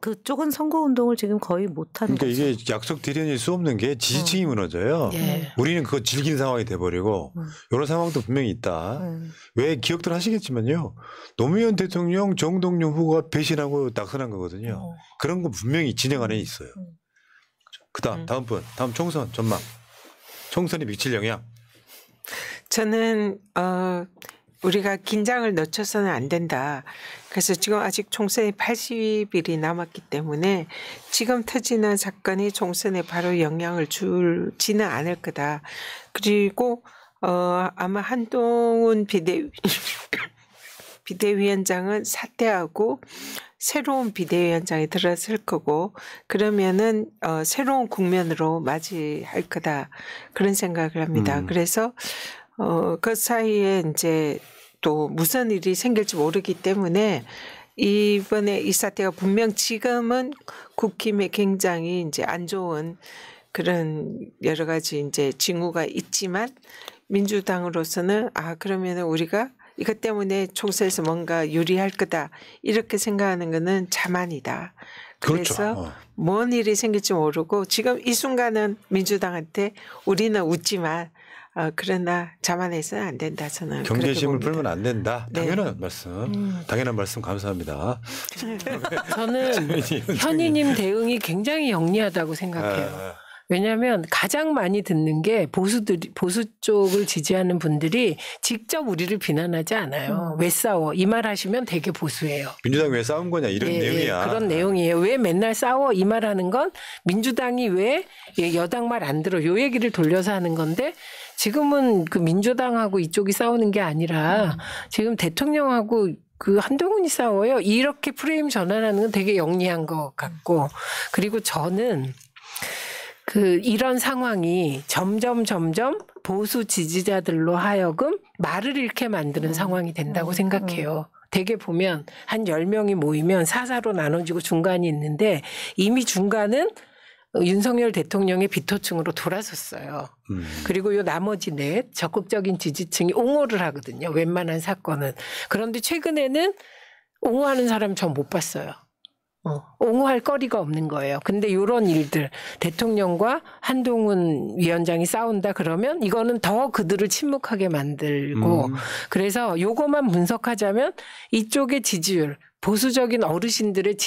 그쪽은 선거운동을 지금 거의 못하는 그러니까 거죠. 이게 약속 들여낼 수 없는 게 지지층이 무너져요. 예. 우리는 그거 즐기는 상황이 돼버리고 이런 상황도 분명히 있다. 왜 기억들 하시겠지만요. 노무현 대통령 정동영 후보가 배신하고 낙선한 거거든요. 그런 거 분명히 진행 안에 있어요. 그다음 다음 총선 전망. 총선이 미칠 영향. 저는 우리가 긴장을 늦춰서는 안 된다. 그래서 지금 아직 총선이 80일이 남았기 때문에 지금 터지는 사건이 총선에 바로 영향을 줄지는 않을 거다. 그리고 아마 한동훈 비대위원장은 사퇴하고 새로운 비대위원장이 들어설 거고 그러면은 새로운 국면으로 맞이할 거다 그런 생각을 합니다. 그래서 그 사이에 이제 또 무슨 일이 생길지 모르기 때문에 이번에 이 사태가 분명 지금은 국힘에 굉장히 이제 안 좋은 그런 여러 가지 이제 징후가 있지만 민주당으로서는 그러면은 우리가 이것 때문에 총선에서 뭔가 유리할 거다 이렇게 생각하는 거는 자만이다. 그래서 그렇죠. 뭔 일이 생길지 모르고 지금 이 순간은 민주당한테 우리는 웃지만 그러나 자만해서는 안 된다. 저는 경계심을 그렇게 풀면 안 된다. 네. 당연한 말씀. 당연한 말씀 감사합니다. 저는 현희님 대응이 굉장히 영리하다고 생각해요. 왜냐하면 가장 많이 듣는 게 보수 쪽을 지지하는 분들이 직접 우리를 비난하지 않아요. 왜 싸워? 이 말 하시면 되게 보수예요. 민주당 왜 싸운 거냐 이런 내용이야. 그런 내용이에요. 왜 맨날 싸워? 이 말 하는 건 민주당이 왜 여당 말 안 들어? 요 얘기를 돌려서 하는 건데 지금은 그 민주당하고 이쪽이 싸우는 게 아니라 지금 대통령하고 그 한동훈이 싸워요. 이렇게 프레임 전환하는 건 되게 영리한 것 같고 그리고 저는 이런 상황이 점점 보수 지지자들로 하여금 말을 잃게 만드는 상황이 된다고 생각해요. 대개 보면 한 10명이 모이면 4사로 나눠지고 중간이 있는데 이미 중간은 윤석열 대통령의 비토층으로 돌아섰어요. 그리고 요 나머지 넷 적극적인 지지층이 옹호를 하거든요. 웬만한 사건은. 그런데 최근에는 옹호하는 사람 전 못 봤어요. 옹호할 거리가 없는 거예요. 근데 이런 일들 대통령과 한동훈 위원장이 싸운다 그러면 이거는 더 그들을 침묵하게 만들고 그래서 요거만 분석하자면 이쪽의 지지율 보수적인 어르신들의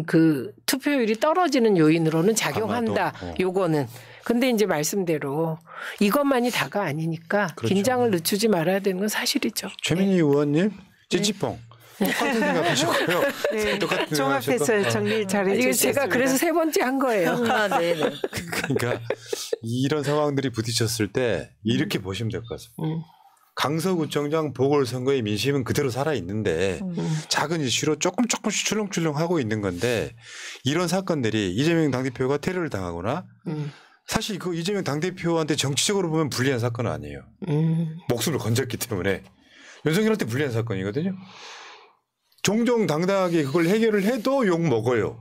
그 투표율이 떨어지는 요인으로는 작용한다. 요거는. 근데 이제 말씀대로 이것만이 다가 아니니까 그렇죠. 긴장을 늦추지 말아야 되는 건 사실이죠. 최민희 의원님 찌찌뽕. 똑같은 생각하셨고요. 네. 똑같은 종합해서 생각하셨고. 정리 잘해 이게 주셨습니다. 제가 그래서 3번째 한 거예요. 네네. 그러니까 이런 상황들이 부딪혔을 때 이렇게 보시면 될 것 같습니다. 강서구청장 보궐선거의 민심은 그대로 살아있는데 작은 이슈로 조금씩 출렁출렁 하고 있는 건데 이런 사건들이 이재명 당대표가 테러를 당하거나 사실 그 이재명 당대표한테 정치적으로 보면 불리한 사건은 아니에요. 목숨을 건졌기 때문에 윤석열한테 불리한 사건이거든요. 종종 당당하게 그걸 해결을 해도 욕 먹어요.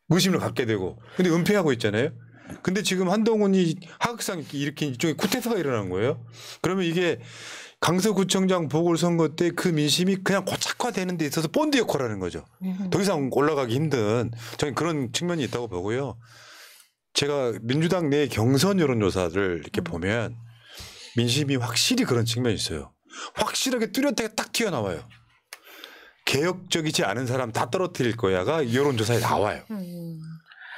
의심을 갖게 되고. 근데 은폐하고 있잖아요. 근데 지금 한동훈이 하극상 일으킨 일종의 쿠데타가 일어난 거예요. 그러면 이게 강서구청장 보궐선거 때 그 민심이 그냥 고착화되는 데 있어서 본드 역할을 하는 거죠. 더 이상 올라가기 힘든 저는 그런 측면이 있다고 보고요. 제가 민주당 내 경선 여론조사를 이렇게 보면 민심이 확실히 그런 측면이 있어요. 확실하게 뚜렷하게 딱 튀어나와요. 개혁적이지 않은 사람 다 떨어뜨릴 거야가 여론조사에 나와요.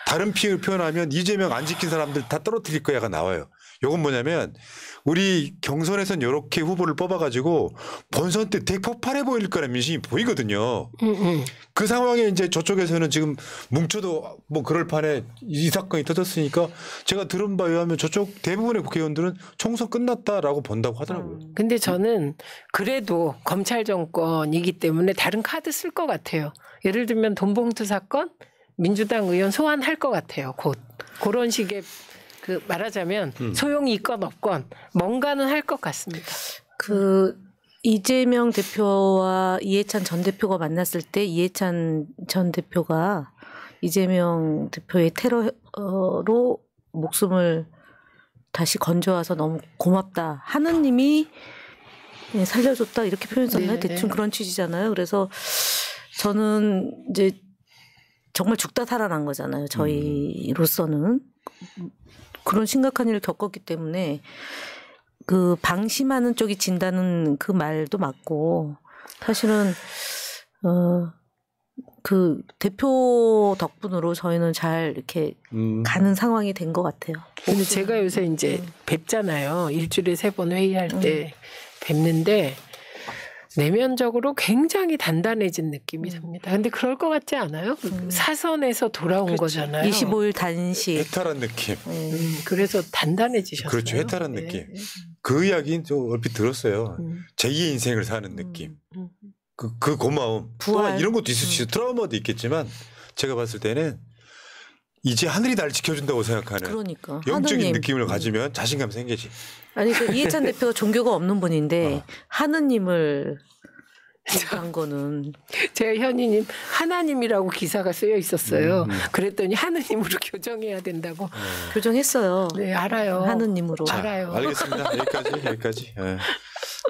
다른 표현하면 이재명 안 지킨 사람들 다 떨어뜨릴 거야가 나와요. 이건 뭐냐면 우리 경선에선 이렇게 후보를 뽑아가지고 본선 때 대폭발해 보일 거라는 민심이 보이거든요. 그 상황에 이제 저쪽에서는 지금 뭉쳐도 뭐 그럴 판에 이 사건이 터졌으니까 제가 들은 바에 의하면 저쪽 대부분의 국회의원들은 총선 끝났다라고 본다고 하더라고요. 근데 저는 그래도 검찰 정권이기 때문에 다른 카드 쓸 것 같아요. 예를 들면 돈봉투 사건 민주당 의원 소환할 것 같아요. 곧 그런 식의 그 말하자면 소용이 있건 없건 뭔가는 할 것 같습니다. 그 이재명 대표와 이해찬 전 대표가 만났을 때 이해찬 전 대표가 이재명 대표의 테러로 목숨을 다시 건져와서 너무 고맙다. 하느님이 살려줬다 이렇게 표현했나요? 대충 그런 취지잖아요. 그래서 저는 이제 정말 죽다 살아난 거잖아요. 저희로서는. 그런 심각한 일을 겪었기 때문에 그 방심하는 쪽이 진다는 그 말도 맞고 사실은 그 대표 덕분으로 저희는 잘 이렇게 가는 상황이 된 것 같아요. 근데 제가 요새 이제 뵙잖아요. 일주일에 3번 회의할 때 뵙는데 내면적으로 굉장히 단단해진 느낌이 듭니다. 근데 그럴 것 같지 않아요? 사선에서 돌아온 그렇죠. 거잖아요. 25일 단식. 해탈한 느낌. 그래서 단단해지셨어요. 그렇죠. 해탈한 네. 느낌. 그 이야기는 좀 얼핏 들었어요. 제2의 인생을 사는 느낌. 그 고마움. 부활. 또 이런 것도 있을 수 있어요. 트라우마도 있겠지만 제가 봤을 때는 이제 하늘이 날 지켜준다고 생각하는 그러니까 영적인 하느님. 느낌을 가지면 자신감 생기지. 아니 그 이해찬 대표가 종교가 없는 분인데 하느님을 한 거는 제가 현희님 하나님이라고 기사가 쓰여 있었어요. 그랬더니 하느님으로 교정해야 된다고. 교정했어요. 네, 알아요. 하느님으로. 자, 알아요. 알겠습니다. 여기까지. 예.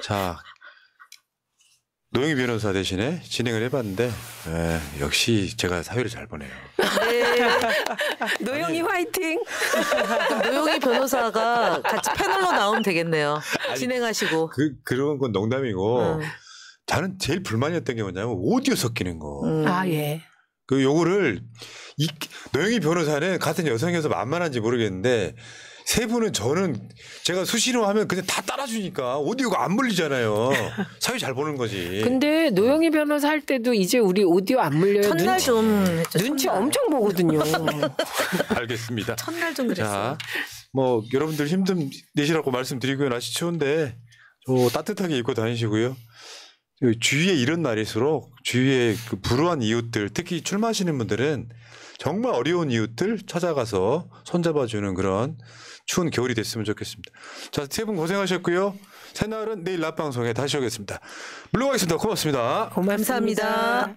자, 노영희 변호사 대신에 진행을 해봤는데 역시 제가 사회를 잘 보네요. 노영희 화이팅. 노영희 변호사가 같이 패널로 나오면 되겠네요. 진행하시고. 그런 건 농담이고 저는 제일 불만이었던 게 뭐냐면 오디오 섞이는 거. 아 예. 그 요거를 노영희 변호사는 같은 여성이어서 만만한지 모르겠는데 세 분은 저는 제가 수시로 하면 그냥 다 따라주니까 오디오가 안 물리잖아요. 사회 잘 보는 거지. 근데 노영희 변호사 할 때도 이제 우리 오디오 안 물려요. 첫날 좀 했죠. 눈치 첫날. 엄청 보거든요. 알겠습니다. 첫날 좀 그랬어요. 자, 뭐 여러분들 힘내시라고 말씀드리고요. 날씨 추운데 따뜻하게 입고 다니시고요. 주위에 이런 날일수록 주위에 그 불우한 이웃들, 특히 출마하시는 분들은 정말 어려운 이웃들 찾아가서 손잡아주는 그런 추운 겨울이 됐으면 좋겠습니다. 자, 세 분 고생하셨고요. 새날은 내일 낮 방송에 다시 오겠습니다. 물러가겠습니다. 고맙습니다. 감사합니다.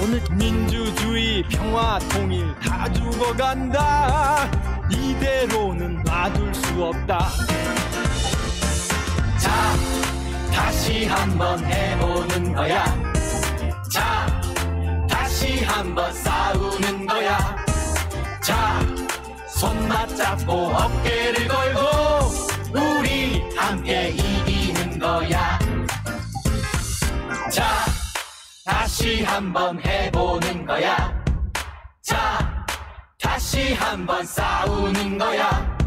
오늘 민주주의 평화 통일 다 죽어간다. 이대로는 놔둘 수 없다. 자, 다시 한번 해보는 거야. 자, 다시 한번 싸우는 거야. 자, 손 맞잡고 어깨를 걸고 우리 함께 이기는 거야. 자, 다시 한번 해보는 거야. 자, 다시 한번 싸우는 거야.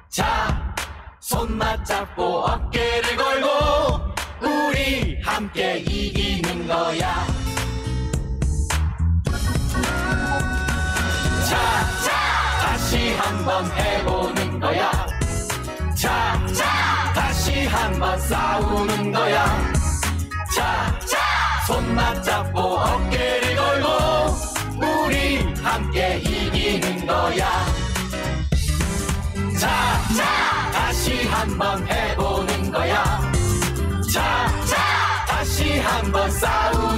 자, 손 맞잡고 어깨를 걸고 우리 함께 이기는 거야. 자, 다시 한번 해보는 거야. 자, 다시 한번 싸우는 거야. 자, 손 맞잡고 어깨를 걸고 우리 함께 이기는 거야. 자, 다시 한번 해보는 거야. 자, 다시 한번 싸우는